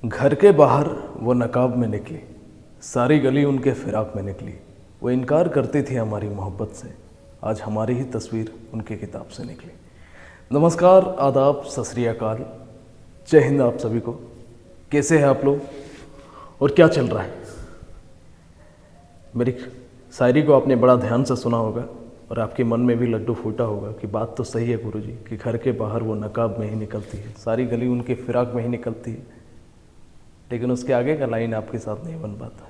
घर के बाहर वो नकाब में निकली, सारी गली उनके फिराक में निकली। वो इनकार करती थी हमारी मोहब्बत से, आज हमारी ही तस्वीर उनकी किताब से निकली। नमस्कार, आदाब, सत श्री अकाल, जय हिंद आप सभी को। कैसे हैं आप लोग और क्या चल रहा है? मेरी शायरी को आपने बड़ा ध्यान से सुना होगा और आपके मन में भी लड्डू फूटा होगा कि बात तो सही है गुरुजी, कि घर के बाहर वो नकाब में ही निकलती है, सारी गली उनके फिराक में ही निकलती है, लेकिन उसके आगे का लाइन आपके साथ नहीं बन पाता।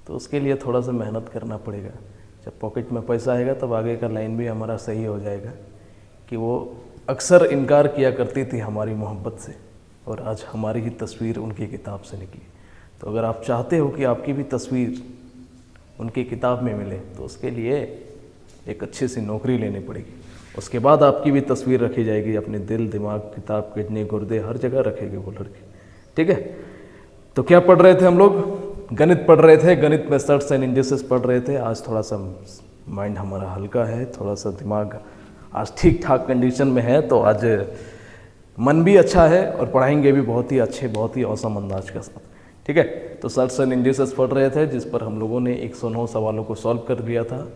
तो उसके लिए थोड़ा सा मेहनत करना पड़ेगा। जब पॉकेट में पैसा आएगा तब आगे का लाइन भी हमारा सही हो जाएगा कि वो अक्सर इनकार किया करती थी हमारी मोहब्बत से और आज हमारी ही तस्वीर उनकी किताब से निकली। तो अगर आप चाहते हो कि आपकी भी तस्वीर उनकी किताब में मिले तो उसके लिए एक अच्छी सी नौकरी लेनी पड़ेगी। उसके बाद आपकी भी तस्वीर रखी जाएगी, अपने दिल, दिमाग, किताब, किडनी, गुर्दे, हर जगह रखेगी वो लड़की। ठीक है, तो क्या पढ़ रहे थे हम लोग? गणित पढ़ रहे थे। गणित में सर्ट्स एंड इंडिसेस पढ़ रहे थे। आज थोड़ा सा माइंड हमारा हल्का है, थोड़ा सा दिमाग आज ठीक ठाक कंडीशन में है, तो आज मन भी अच्छा है और पढ़ाएंगे भी बहुत ही अच्छे, बहुत ही औसम अंदाज के साथ। ठीक है, तो सर्ट्स एंड इंडिसेस पढ़ रहे थे, जिस पर हम लोगों ने 109 सवालों को सॉल्व कर लिया था।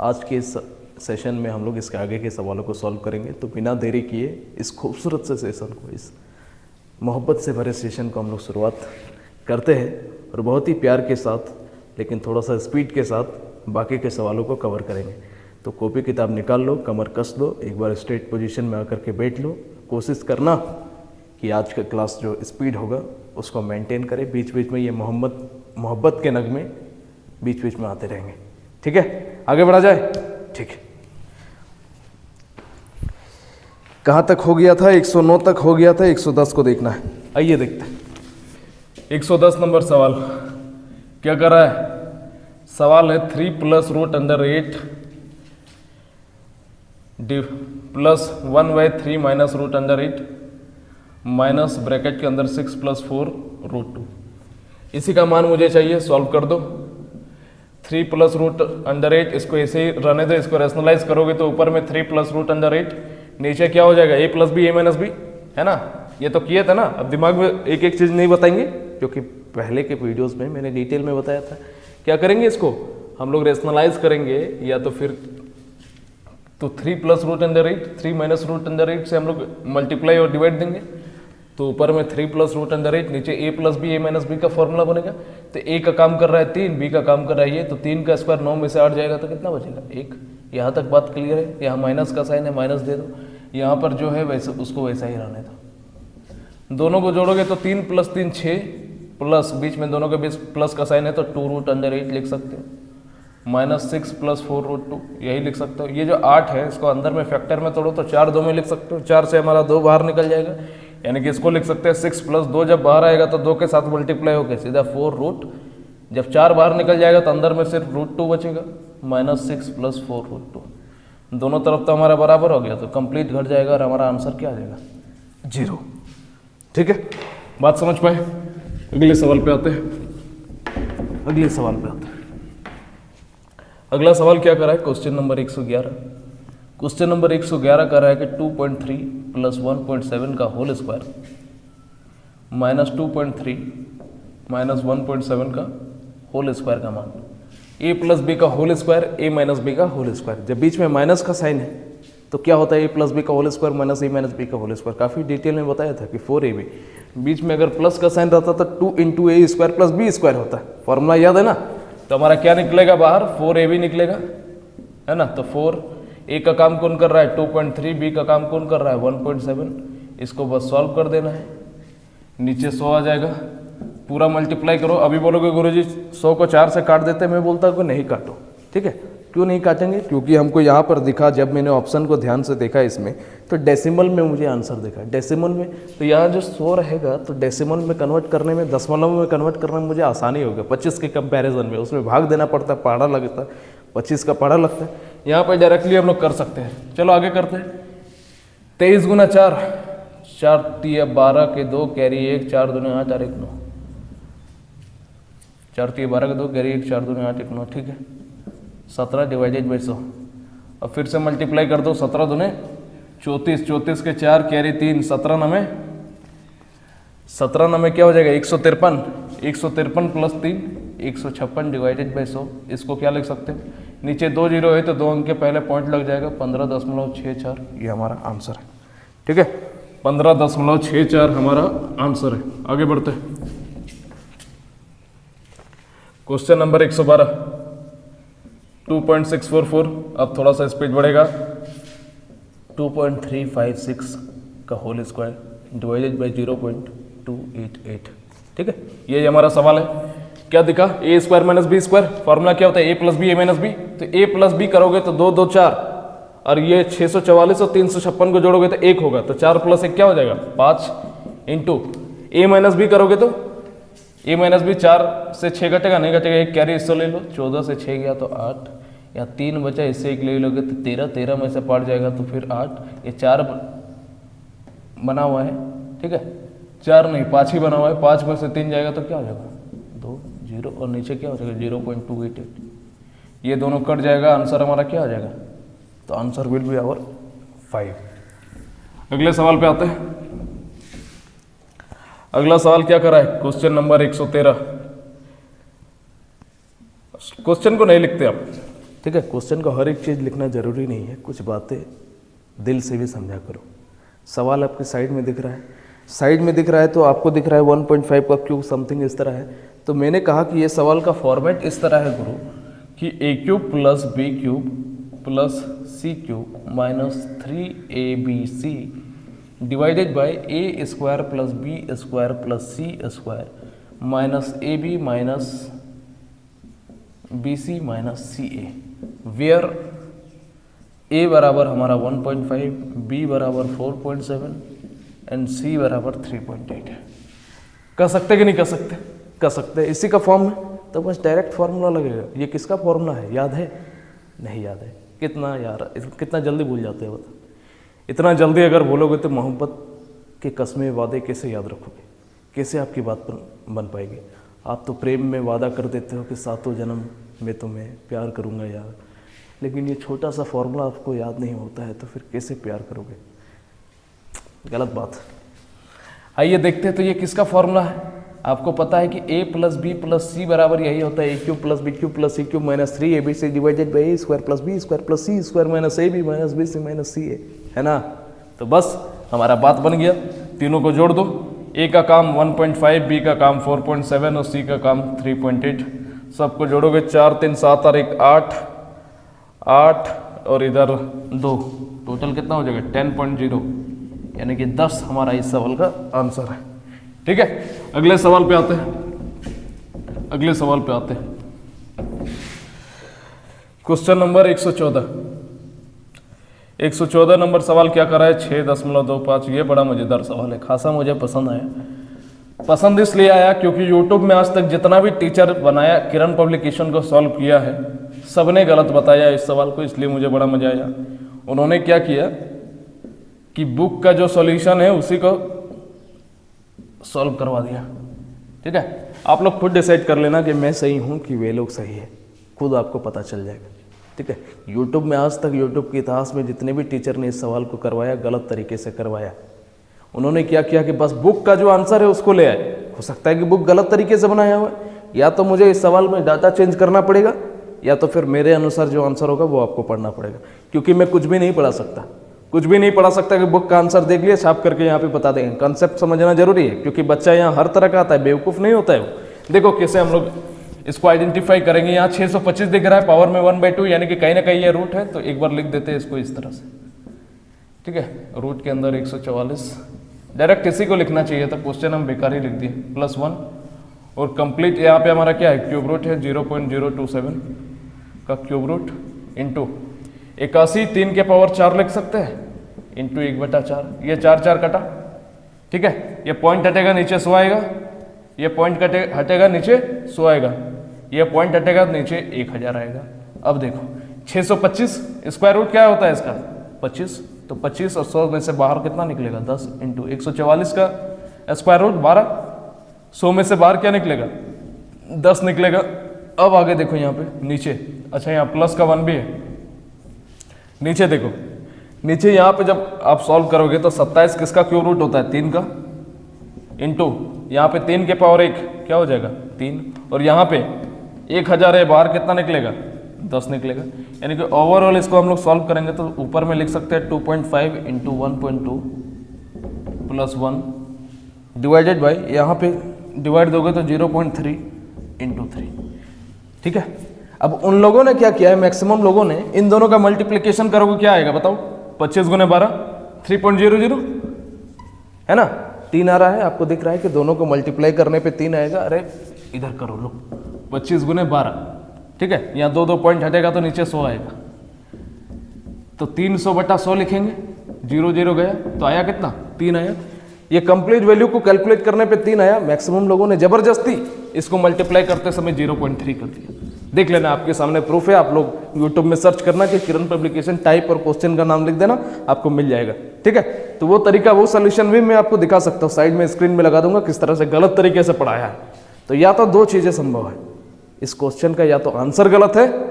आज के इस सेशन में हम लोग इसके आगे के सवालों को सॉल्व करेंगे। तो बिना देरी किए इस खूबसूरत से सेशन को, इस मोहब्बत से भरे सेशन को हम लोग शुरुआत करते हैं और बहुत ही प्यार के साथ, लेकिन थोड़ा सा स्पीड के साथ बाकी के सवालों को कवर करेंगे। तो कॉपी किताब निकाल लो, कमर कस लो, एक बार स्ट्रेट पोजीशन में आकर के बैठ लो। कोशिश करना कि आज का क्लास जो स्पीड होगा उसको मेंटेन करें। बीच बीच में ये मोहब्बत के नगमे बीच बीच में आते रहेंगे। ठीक है, आगे बढ़ा जाए। ठीक है, कहाँ तक हो गया था? 109 तक हो गया था, 110 को देखना है। आइए देखते हैं 110 नंबर सवाल क्या कर रहा है। सवाल है 3 + √8 प्लस 1/3 - √8 माइनस ब्रैकेट के अंदर 6 + 4 √2। इसी का मान मुझे चाहिए, सॉल्व कर दो। 3 + √8, इसको ऐसे ही रहने दो, इसको रैशनलाइज करोगे तो ऊपर में 3 + √8, नीचे क्या हो जाएगा? a + b a - b, है ना? ये तो किए थे ना। अब दिमाग में एक एक चीज़ नहीं बताएंगे, क्योंकि पहले के वीडियोस में मैंने डिटेल में बताया था। क्या करेंगे? इसको हम लोग रैशनलाइज करेंगे, या तो फिर तो 3 + √8, 3 - √8 से हम लोग मल्टीप्लाई और डिवाइड देंगे। तो ऊपर में 3 + √8, नीचे a + b a - b का फॉर्मूला बनेगा। तो a का काम कर रहा है 3, b का काम कर रहा है ये, तो 3 का स्क्वायर 9 में से 8 जाएगा तो कितना बचेगा? 1। यहाँ तक बात क्लियर है? यहाँ माइनस का साइन है, माइनस दे दो। यहाँ पर जो है वैसे उसको वैसा ही रहने दो। दोनों को जोड़ोगे तो 3 + 3 6, प्लस बीच में दोनों के बीच प्लस का साइन है तो 2 √8 लिख सकते हो, माइनस 6 + 4 √2 यही लिख सकते हो। ये जो 8 है इसको अंदर में फैक्टर में तोड़ो तो 4 2 में लिख सकते हो। 4 से हमारा 2 बाहर निकल जाएगा, यानी कि इसको लिख सकते हैं 6 + 2 जब बाहर आएगा तो 2 के साथ मल्टीप्लाई होकर सीधा 4 जब 4 बाहर निकल जाएगा तो अंदर में सिर्फ √2 बचेगा, माइनस 6 + 4 √2। दोनों तरफ तो हमारा बराबर हो गया, तो कंप्लीट घट जाएगा और हमारा आंसर क्या आ जाएगा? 0। ठीक है, बात समझ पाए? अगले सवाल पे आते हैं। अगले सवाल पे आते हैं। अगला सवाल क्या कर रहा है? Question number 111। क्वेश्चन नंबर 111 कर रहा है कि 2.3 + 1.7 का होल स्क्वायर माइनस 2.3 - 1.7 का होल स्क्वायर का मान a + b का होल स्क्वायर, a - b का होल स्क्वायर। जब बीच में माइनस का साइन है तो क्या होता है? a + b का whole square minus a - b का होल स्क्वायर। काफ़ी डिटेल में बताया था कि 4ab, बीच में अगर प्लस का साइन रहता तो 2 × a² + b² होता है। फॉर्मूला याद है ना? तो हमारा क्या निकलेगा बाहर? 4ab निकलेगा, है ना? तो 4 a का काम कौन कर रहा है? 2.3, b का काम कौन कर रहा है? 1.7। इसको बस सॉल्व कर देना है, नीचे 100 आ जाएगा। पूरा मल्टीप्लाई करो। अभी बोलोगे गुरुजी 100 को 4 से काट देते, मैं बोलता हूँ कि नहीं काटो। ठीक है, क्यों नहीं काटेंगे? क्योंकि हमको यहाँ पर दिखा, जब मैंने ऑप्शन को ध्यान से देखा इसमें, तो डेसिमल में मुझे आंसर दिखा। डेसिमल में तो यहाँ जो 100 रहेगा तो डेसिमल में कन्वर्ट करने में, दशमलव में कन्वर्ट करने में मुझे आसानी होगी। 25 के कंपैरिजन में उसमें भाग देना पड़ता है, पहाड़ा लगता है, 25 का पहाड़ा लगता है। यहाँ पर डायरेक्टली हम लोग कर सकते हैं। चलो आगे करते हैं। 23 × 4, 4 × 12 के 2 कैरी 1, 4 दूनी 8 और 1 9, 4 × 12 के 2 कैरी 1, 4 दूनी 8 1 9। ठीक है, 17 / 100। अब फिर से मल्टीप्लाई कर दो। 17 दूने 34, 34 के 4 कैरी 3, 17 9 17 9 में क्या हो जाएगा 153, 153 प्लस 3 156 डिवाइडेड बाई 100। इसको क्या लिख सकते हैं, नीचे 2 जीरो है तो 2 अंक के पहले पॉइंट लग जाएगा 15.64, ये हमारा आंसर है। ठीक है, 15.64 हमारा आंसर है। आगे बढ़ते हैं, क्वेश्चन नंबर 112, 2.644। अब थोड़ा सा स्पीड बढ़ेगा, 2.356 का होल स्क्वायर डिवाइडेड बाई 0.288। ठीक है, ये हमारा सवाल है। क्या दिखा, A square minus B square, formula क्या होता है A plus B A minus B. तो ए प्लस बी करोगे तो 2 2 4, और ये 644 और 356 को जोड़ोगे तो 1 होगा, तो 4 प्लस 1 क्या हो जाएगा 5, इंटू ए माइनस बी करोगे तो ए माइनस बी 4 से 6 घटेगा, नहीं घटेगा, एक कैरी इससे ले लो, 14 से 6 गया तो 8, या 3 बचा इससे 1 ले लोगे तो 13, 13 में से पाट जाएगा तो फिर 8, ये 4 बना हुआ है। ठीक है, 4 नहीं 5 ही बना हुआ है, 5 में से 3 जाएगा तो क्या हो जाएगा 2 0, और नीचे क्या हो जाएगा 0.288। ये दोनों कट जाएगा, आंसर हमारा क्या आ जाएगा, तो आंसर विल बी आवर 5। अगले सवाल पे आते हैं। अगला सवाल क्या करा है, क्वेश्चन नंबर 113। क्वेश्चन को नहीं लिखते आप, ठीक है, क्वेश्चन को हर एक चीज लिखना जरूरी नहीं है, कुछ बातें दिल से भी समझा करो। सवाल आपके साइड में दिख रहा है, साइड में दिख रहा है तो आपको दिख रहा है 1.5 का क्यूब समथिंग इस तरह है। तो मैंने कहा कि ये सवाल का फॉर्मेट इस तरह है गुरु, कि a cube plus B cube plus c cube minus 3abc divided by a square plus B square plus c square minus A b minus b c minus c a, where a बराबर हमारा 1.5, B बराबर 4.7 and सी बराबर 3.8 है। कर सकते कि नहीं कर सकते, कर सकते हैं। इसी का फॉर्म है तो बस डायरेक्ट फार्मूला लगेगा। ये किसका फॉर्मूला है, याद है, नहीं याद है, कितना यार, कितना जल्दी भूल जाते हैं बता। इतना जल्दी अगर बोलोगे तो मोहब्बत के कस्में वादे कैसे याद रखोगे, कैसे आपकी बात बन पाएगी। आप तो प्रेम में वादा कर देते हो कि 7 जन्म में तुम्हें प्यार करूँगा यार, लेकिन ये छोटा सा फॉर्मूला आपको याद नहीं होता है तो फिर कैसे प्यार करोगे, गलत बात। आइए देखते हैं, तो ये किसका फॉर्मूला है। आपको पता है कि a plus b plus c बराबर यही होता है a cube plus B cube plus c cube minus 3abc divided by a square plus B square plus c square minus A b minus b c minus c a, है ना। तो बस हमारा बात बन गया, तीनों को जोड़ दो, ए का काम 1.5, बी का काम 4.7 और सी का काम 3.8। सबको जोड़ोगे 4 3 7 और 1 8 8 और इधर 2, टोटल कितना हो जाएगा 10.0, यानी कि 10 हमारा इस सवाल का आंसर है। ठीक है, अगले सवाल पे आते हैं, अगले सवाल पे आते हैं। Question number 114। 114 नंबर सवाल क्या कर रहा है, 6.25। ये बड़ा मजेदार सवाल है, खासा मुझे पसंद आया। पसंद इसलिए आया क्योंकि यूट्यूब में आज तक जितना भी टीचर बनाया किरण पब्लिकेशन को सॉल्व किया है, सबने गलत बताया इस सवाल को, इसलिए मुझे बड़ा मजा आया। उन्होंने क्या किया कि बुक का जो सॉल्यूशन है उसी को सॉल्व करवा दिया। ठीक है, आप लोग खुद डिसाइड कर लेना कि मैं सही हूं कि वे लोग सही है, खुद आपको पता चल जाएगा। ठीक है, यूट्यूब में आज तक, यूट्यूब के इतिहास में जितने भी टीचर ने इस सवाल को करवाया, गलत तरीके से करवाया। उन्होंने क्या किया कि बस बुक का जो आंसर है उसको ले आए। हो सकता है कि बुक गलत तरीके से बनाया हुआ है, या तो मुझे इस सवाल में डाटा चेंज करना पड़ेगा, या तो फिर मेरे अनुसार जो आंसर होगा वो आपको पढ़ना पड़ेगा, क्योंकि मैं कुछ भी नहीं पढ़ा सकता, कुछ भी नहीं पढ़ा सकता कि बुक का आंसर देख लिया छाप करके यहाँ पे बता देंगे। कंसेप्ट समझना जरूरी है, क्योंकि बच्चा यहाँ हर तरह का आता है, बेवकूफ़ नहीं होता है वो। देखो कैसे हम लोग इसको आइडेंटिफाई करेंगे। यहाँ 625 दिख रहा है, पावर में 1/2, यानी कि कहीं ना कहीं ये रूट है, तो एक बार लिख देते हैं इसको इस तरह से। ठीक है, रूट के अंदर 144, डायरेक्ट इसी को लिखना चाहिए था, क्वेश्चन हम बेकार ही लिख दिए, +1 और कंप्लीट यहाँ पे हमारा क्या है, क्यूब रूट है 0.027 का क्यूब रूट इंटू 81, 3 के पावर 4 लिख सकते हैं, इंटू 1/4। ये 4 4 कटा। ठीक है, ये पॉइंट हटेगा नीचे 100 आएगा, ये पॉइंट हटेगा नीचे 100 आएगा, ये पॉइंट हटेगा नीचे 1000 आएगा। अब देखो 625 स्क्वायर रूट क्या होता है इसका 25, तो 25 और 100 में से बाहर कितना निकलेगा 10 इंटू 144 का स्क्वायर रूट 12, 100 में से बाहर क्या निकलेगा 10 निकलेगा। अब आगे देखो यहाँ पे नीचे, अच्छा यहाँ प्लस का 1 भी है, नीचे देखो, नीचे यहाँ पे जब आप सॉल्व करोगे तो 27 किसका क्यूब रूट होता है 3 का, इंटू यहाँ पे 3 के पावर 1 क्या हो जाएगा 3, और यहाँ पे 1000 है, बाहर कितना निकलेगा 10 निकलेगा। यानी कि ओवरऑल इसको हम लोग सॉल्व करेंगे तो ऊपर में लिख सकते हैं 2.5 इंटू 1.2 प्लस 1 डिवाइडेड बाई, यहाँ पे डिवाइड दोगे तो 0.3 इंटू 3। ठीक है, अब उन लोगों ने क्या किया है, मैक्सिमम लोगों ने इन दोनों का मल्टीप्लिकेशन करोगे क्या आएगा बताओ, 25 गुने 12 3.00 है ना, 3 आ रहा है, आपको दिख रहा है कि दोनों को मल्टीप्लाई करने पे 3 आएगा। अरे इधर करो लो, 25 गुने 12, ठीक है, यहाँ 2 पॉइंट हटेगा तो नीचे 100 आएगा, तो 300 बटा 100 लिखेंगे, 0 0 गया तो आया कितना 3 आया। ये कंप्लीट वैल्यू को कैलकुलेट करने पे 3 आया, मैक्सिमम लोगों ने जबरदस्ती इसको मल्टीप्लाई करते समय 0.3 कर दिया। देख लेना, आपके सामने प्रूफ है, आप लोग यूट्यूब में सर्च करना कि किरण पब्लिकेशन, टाइप और क्वेश्चन का नाम लिख देना, आपको मिल जाएगा। ठीक है, तो वो तरीका, वो सोल्यूशन भी मैं आपको दिखा सकता हूँ, साइड में स्क्रीन में लगा दूंगा किस तरह से गलत तरीके से पढ़ाया है। तो या तो 2 चीजें संभव है, इस क्वेश्चन का या तो आंसर गलत है,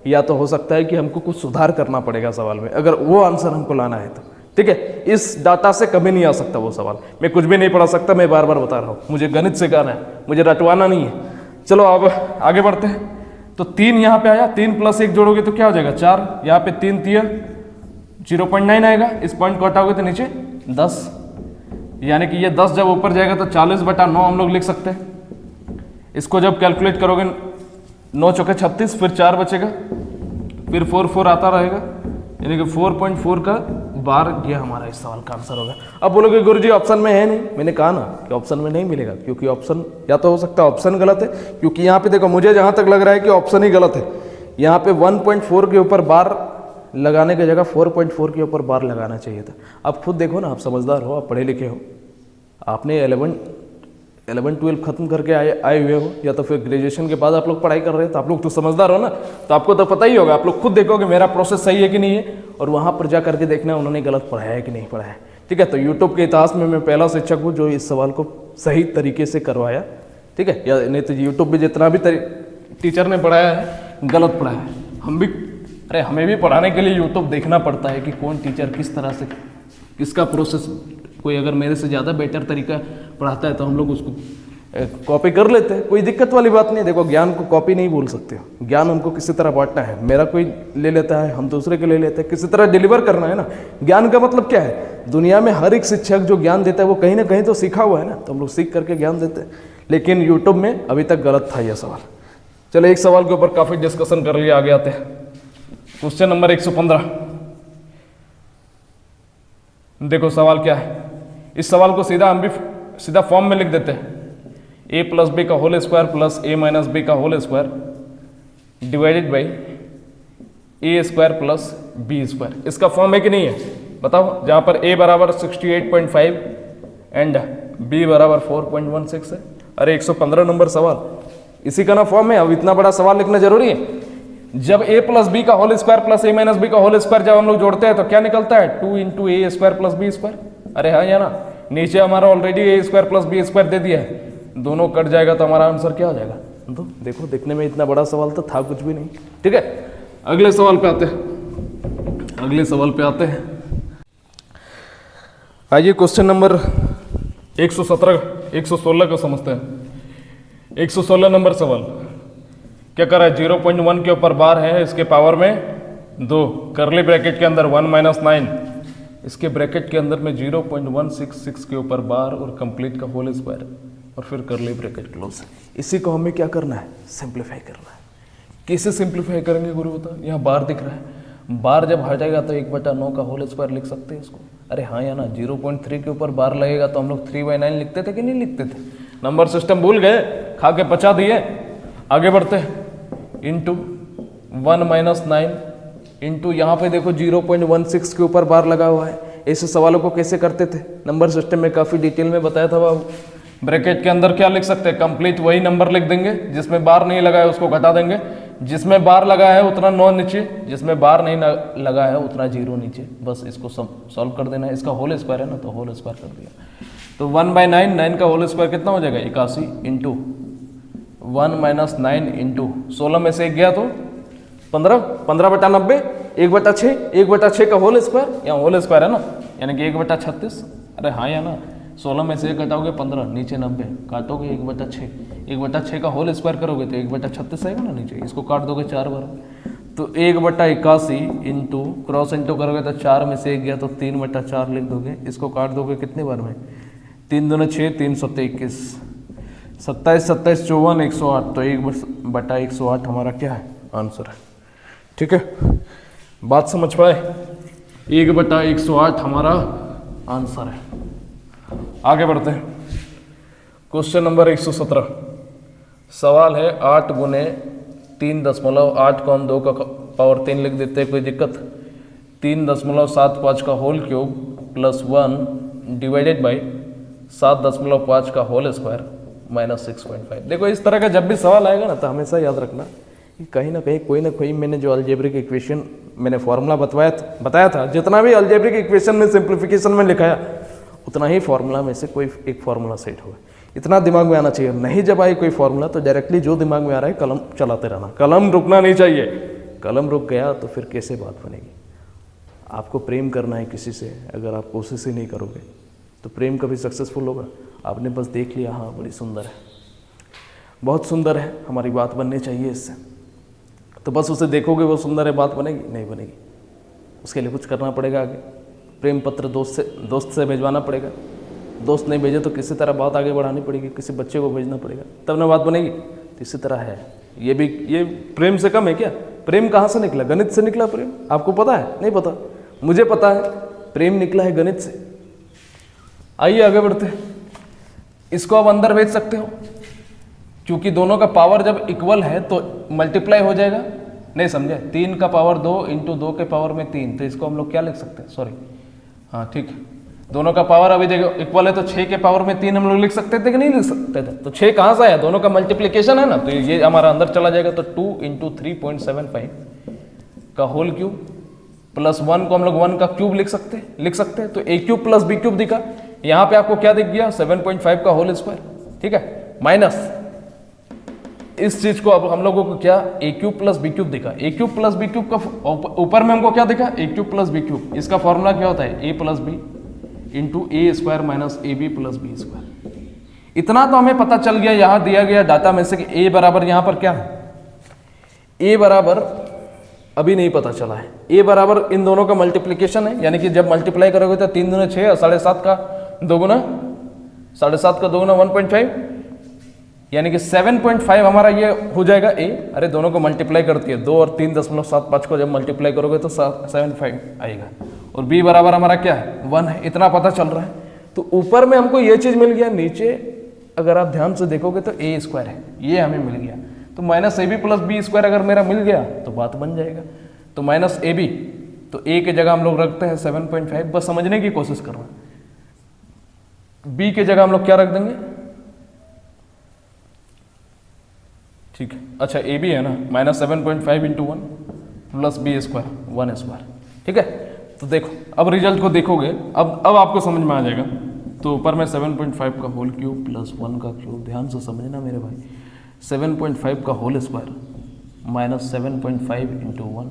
या तो हो सकता है कि हमको कुछ सुधार करना पड़ेगा सवाल में, अगर वो आंसर हमको लाना है तो। ठीक है, इस डाटा से कभी नहीं आ सकता वो सवाल, मैं कुछ भी नहीं पढ़ा सकता, मैं बार बार बता रहा हूँ, मुझे गणित सिखाना है, मुझे रटवाना नहीं है। चलो अब आगे बढ़ते हैं। तो 3 यहाँ पे आया, 3 + 1 जोड़ोगे तो क्या हो जाएगा 4, यहाँ पे 3 तिया 0.9 आएगा, इस पॉइंट को हटाओगे तो नीचे 10, यानी कि ये 10 जब ऊपर जाएगा तो 40/9 हम लोग लिख सकते हैं। इसको जब कैलकुलेट करोगे 9 चौके 36, फिर 4 बचेगा, फिर 4 4 आता रहेगा, यानी कि 4.4 का बार, ये हमारा इस सवाल का आंसर होगा। अब बोलोगे गुरुजी ऑप्शन में है नहीं, मैंने कहा ना कि ऑप्शन में नहीं मिलेगा, क्योंकि ऑप्शन या तो हो सकता है ऑप्शन गलत है, क्योंकि यहाँ पे देखो मुझे जहाँ तक लग रहा है कि ऑप्शन ही गलत है। यहाँ पे 1.4 के ऊपर बार लगाने की जगह 4.4 के ऊपर बार लगाना चाहिए था। अब खुद देखो ना, आप समझदार हो, आप पढ़े लिखे हो, आपने 11-12 खत्म करके आए हुए हो, या तो फिर ग्रेजुएशन के बाद आप लोग पढ़ाई कर रहे हो, तो आप लोग तो समझदार हो ना, तो आपको तो पता ही होगा, आप लोग खुद देखोगे मेरा प्रोसेस सही है कि नहीं है, और वहाँ पर जा करके देखना उन्होंने गलत पढ़ाया है कि नहीं पढ़ाया है। ठीक है, तो यूट्यूब के इतिहास में मैं पहला शिक्षक हूँ जो इस सवाल को सही तरीके से करवाया। ठीक है, या नहीं तो यूट्यूब पर जितना भी टीचर ने पढ़ाया है गलत पढ़ाया है। हम भी, अरे हमें भी पढ़ाने के लिए यूट्यूब देखना पड़ता है कि कौन टीचर किस तरह से, किसका प्रोसेस, कोई अगर मेरे से ज़्यादा बेटर तरीका पढ़ाता है तो हम लोग उसको कॉपी कर लेते हैं, कोई दिक्कत वाली बात नहीं। देखो ज्ञान को कॉपी नहीं बोल सकते हो, ज्ञान हमको किसी तरह बांटना है, मेरा कोई ले लेता है, हम दूसरे के ले लेते हैं, किसी तरह डिलीवर करना है ना। ज्ञान का मतलब क्या है, दुनिया में हर एक शिक्षक जो ज्ञान देता है वो कहीं ना कहीं तो सीखा हुआ है ना, तो हम लोग सीख करके ज्ञान देते हैं। लेकिन यूट्यूब में अभी तक गलत था यह सवाल। चलो एक सवाल के ऊपर काफ़ी डिस्कशन कर लिया, आगे आते हैं। Question number 115। देखो सवाल क्या है, इस सवाल को हम भी सीधा फॉर्म में लिख देते हैं, a + b का whole square plus a - b का whole square divided by a² plus b²। इसका फॉर्म है कि नहीं है बताओ, जहाँ पर a बराबर 68.5 एंड b बराबर 4.16 है। अरे 115 नंबर सवाल, इसी का ना फॉर्म है। अब इतना बड़ा सवाल लिखना जरूरी है। जब a + b का whole square plus a - b का होल स्क्वायर जब हम लोग जोड़ते हैं तो क्या निकलता है, 2 × a² प्लस b²। अरे हाँ या ना, नीचे हमारा ऑलरेडी a² प्लस b² दे दिया है, दोनों कट जाएगा तो हमारा आंसर क्या हो जाएगा। तो देखो दिखने में इतना बड़ा सवाल तो था कुछ भी नहीं। ठीक है, अगले सवाल पे आते हैं। आइए क्वेश्चन नंबर 116 को समझते हैं। 116 नंबर सवाल क्या कर रहा है, 0.1 के ऊपर बार है, इसके पावर में 2, करली ब्रैकेट के अंदर 1 - 9, इसके ब्रैकेट के अंदर में 0.166 के ऊपर बार और कंप्लीट का होल स्क्वायर और फिर करली ब्रैकेट क्लोज। इसी को हमें क्या करना है, सिंप्लीफाई करना है। कैसे सिंप्लीफाई करेंगे गुरु बता, यहाँ बार दिख रहा है, बार जब हटेगा तो 1/9 का होल स्क्वायर लिख सकते हैं इसको। अरे हाँ या ना, 0.3 के ऊपर बार लगेगा तो हम लोग 3/9 लिखते थे कि नहीं लिखते थे, नंबर सिस्टम भूल गए, खा के पचा दिए। आगे बढ़ते हैं, इंटू 1 - 9 इंटू यहाँ पे देखो 0.16 के ऊपर बार लगा हुआ है। ऐसे सवालों को कैसे करते थे, नंबर सिस्टम में काफ़ी डिटेल में बताया था बाबू। ब्रैकेट के अंदर क्या लिख सकते हैं, कंप्लीट वही नंबर लिख देंगे, जिसमें बार नहीं लगा है उसको घटा देंगे, जिसमें बार लगा है उतना 9 नीचे, जिसमें बार नहीं लगा है उतना 0 नीचे। बस इसको सॉल्व कर देना है। इसका होल स्क्वायर है ना, तो होल स्क्वायर कर दिया तो 1/9, 9 का होल स्क्वायर कितना हो जाएगा 81 इंटू 1 - 9 इंटू 16 में से 1 गया तो 15, 15/90, 1/6, 1/6 का होल स्क्वायर, यहाँ होल स्क्वायर है ना, यानी कि 1/36। अरे हाँ या ना, 16 में से 1 घटाओगे 15, नीचे 90, काटोगे 1/6, 1/6 का होल स्क्वायर करोगे तो 1/36 आएगा ना नीचे, इसको काट दोगे 4 बार, तो 1/81 इंटू क्रॉस इंटू करोगे तो 4 में से 1 गया तो 3/4 लिख दोगे, इसको काट दोगे कितने बार में, 3 दूना 6, 3 सत्ते 21, 27 27 54 108, तो 1/108 हमारा क्या है आंसर है। ठीक है, बात समझ पाए, 1/108 हमारा आंसर है। आगे बढ़ते हैं, क्वेश्चन नंबर 117, सवाल है 8 गुने 3.8 को हम 2 का पावर 3 लिख देते हैं, कोई दिक्कत, 3.75 का whole cube plus 1 divided by 7.5 का होल स्क्वायर माइनस 6.5। देखो इस तरह का जब भी सवाल आएगा ना तो हमेशा याद रखना कि कहीं ना कहीं कोई ना कोई मैंने जो अलजेब्रिक इक्वेशन मैंने फॉर्मूला बताया था, जितना भी अलजेब्रिक इक्वेशन में सिंप्लीफिकेशन में लिखाया उतना ही फॉर्मूला में से कोई एक फॉर्मूला सेट होगा, इतना दिमाग में आना चाहिए। नहीं जब आए कोई फॉर्मूला तो डायरेक्टली जो दिमाग में आ रहा है कलम चलाते रहना, कलम रुकना नहीं चाहिए, कलम रुक गया तो फिर कैसे बात बनेगी। आपको प्रेम करना है किसी से, अगर आप कोशिश ही नहीं करोगे तो प्रेम कभी सक्सेसफुल होगा। आपने बस देख लिया हाँ बड़ी सुंदर है, बहुत सुंदर है, हमारी बात बननी चाहिए इससे, तो बस उसे देखोगे वो सुंदर है, बात बनेगी नहीं बनेगी, उसके लिए कुछ करना पड़ेगा आगे, प्रेम पत्र दोस्त से भिजवाना पड़ेगा, दोस्त नहीं भेजे तो किसी तरह बात आगे बढ़ानी पड़ेगी, किसी बच्चे को भेजना पड़ेगा तब ना बात बनेगी। तो इसी तरह है ये भी, ये प्रेम से कम है क्या? प्रेम कहाँ से निकला? गणित से निकला प्रेम, आपको पता है? नहीं पता, मुझे पता है, प्रेम निकला है गणित से। आइए आगे बढ़ते हैं, इसको आप अंदर भेज सकते हो क्योंकि दोनों का पावर जब इक्वल है तो मल्टीप्लाई हो जाएगा, नहीं समझे, 3 का पावर 2 इंटू 2 के पावर में 3, तो इसको हम लोग क्या लिख सकते हैं, सॉरी हाँ ठीक है, दोनों का पावर अभी देखो इक्वल है तो 6 के पावर में 3 हम लोग लिख सकते थे कि नहीं लिख सकते थे, तो 6 कहाँ से आया, दोनों का मल्टीप्लिकेशन है ना, तो ये हमारा अंदर चला जाएगा, तो 2 इंटू 3.75 का होल क्यूब प्लस 1 को हम लोग 1 का क्यूब लिख सकते हैं, तो a cube plus b cube दिखा, यहाँ पे आपको क्या दिख गया 7.5 का होल स्क्वायर, ठीक है, माइनस इस चीज को अब हम लोगों को क्या a cube plus b cube दिखा, a cube plus b cube का ऊपर में हमको क्या दिखा a cube plus b cube, इसका फॉर्मूला क्या होता है a plus b into A square minus A B plus B square. इतना तो हमें पता चल गया यहाँ दिया गया डाटा में से कि a बराबर यहाँ पर क्या है, a बराबर अभी नहीं पता चला है, a बराबर इन दोनों का मल्टीप्लिकेशन है, यानी कि जब मल्टीप्लाई करोगे तो 3 दूना 6 और 7.5 का 2 गुना 7.5 का 2 गुना 1.5, यानी कि 7.5 हमारा ये हो जाएगा a, अरे दोनों को मल्टीप्लाई करती है 2 और 3.75 को जब मल्टीप्लाई करोगे तो 7.5 आएगा, और b बराबर हमारा क्या है 1 है, इतना पता चल रहा है। तो ऊपर में हमको ये चीज मिल गया, नीचे अगर आप ध्यान से देखोगे तो a स्क्वायर है, ये हमें मिल गया, तो minus A B plus B square अगर मेरा मिल गया तो बात बन जाएगा, तो माइनस ए बी, तो a की जगह हम लोग रखते हैं 7.5, बस समझने की कोशिश करो, b की जगह हम लोग क्या रख देंगे, ठीक है, अच्छा ए बी है ना, minus 7.5 into 1 plus B square 1 square, ठीक है। तो देखो अब रिजल्ट को देखोगे, अब आपको समझ में आ जाएगा, तो ऊपर में 7.5 का होल क्यूब प्लस 1 का क्यूब, ध्यान से समझना मेरे भाई, 7.5 का whole square minus 7.5 into 1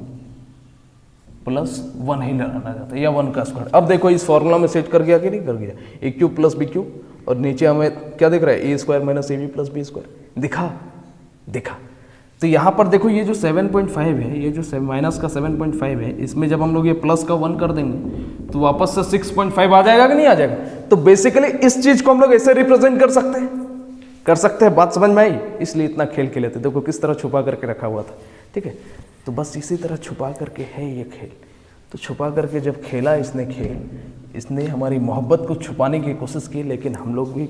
plus 1 ही लगाना जाता है, या 1 का स्क्वायर। अब देखो इस फॉर्मूला में सेट कर गया कि नहीं कर गया, a cube plus B cube, और नीचे हमें क्या दिख रहा है ए square minus A B plus B square, दिखा। तो यहाँ पर देखो ये जो 7.5 है, ये जो माइनस का 7.5 है, इसमें जब हम लोग ये प्लस का 1 कर देंगे तो वापस से 6.5 आ जाएगा कि नहीं आ जाएगा। तो बेसिकली इस चीज को हम लोग ऐसे रिप्रेजेंट कर सकते हैं, बात समझ में आई, इसलिए इतना खेल खेले थे। देखो किस तरह छुपा करके रखा हुआ था, ठीक है। तो बस इसी तरह छुपा करके है ये खेल। तो छुपा करके जब खेला इसने खेल, इसने हमारी मोहब्बत को छुपाने की कोशिश की, लेकिन हम लोग भी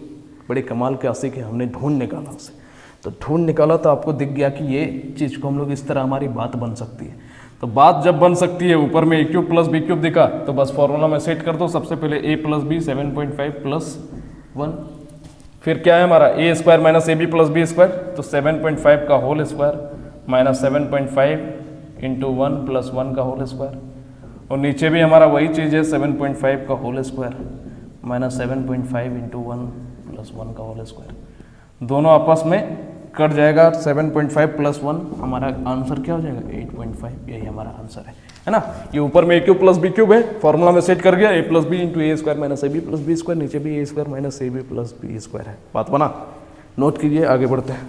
बड़े कमाल के आशिक हैं, हमने ढूंढ निकाला उसे। तो ढूंढ निकाला तो आपको दिख गया कि ये चीज़ को हम लोग इस तरह हमारी बात बन सकती है। तो बात जब बन सकती है, ऊपर में a cube plus B cube दिखा, तो बस फॉर्मूला में सेट कर दो। सबसे पहले a प्लस बी 7.5 प्लस 1, फिर क्या है हमारा a square minus A B plus B square, तो 7.5 का whole square minus 7.5 into 1 plus 1 का होल स्क्वायर, और नीचे भी हमारा वही चीज़ है 7.5 का whole square minus 7.5 into 1 plus 1 का होल स्क्वायर। दोनों आपस में कट जाएगा, 7.5 प्लस 1 हमारा आंसर क्या हो जाएगा 8.5, यही हमारा आंसर है। है ना। ये ऊपर में a cube plus B cube है, फॉर्मूला में सेट कर गया, a plus b into A square minus A B plus B square, नीचे भी a square minus A B plus B square है। बात बना, नोट कीजिए, आगे बढ़ते हैं,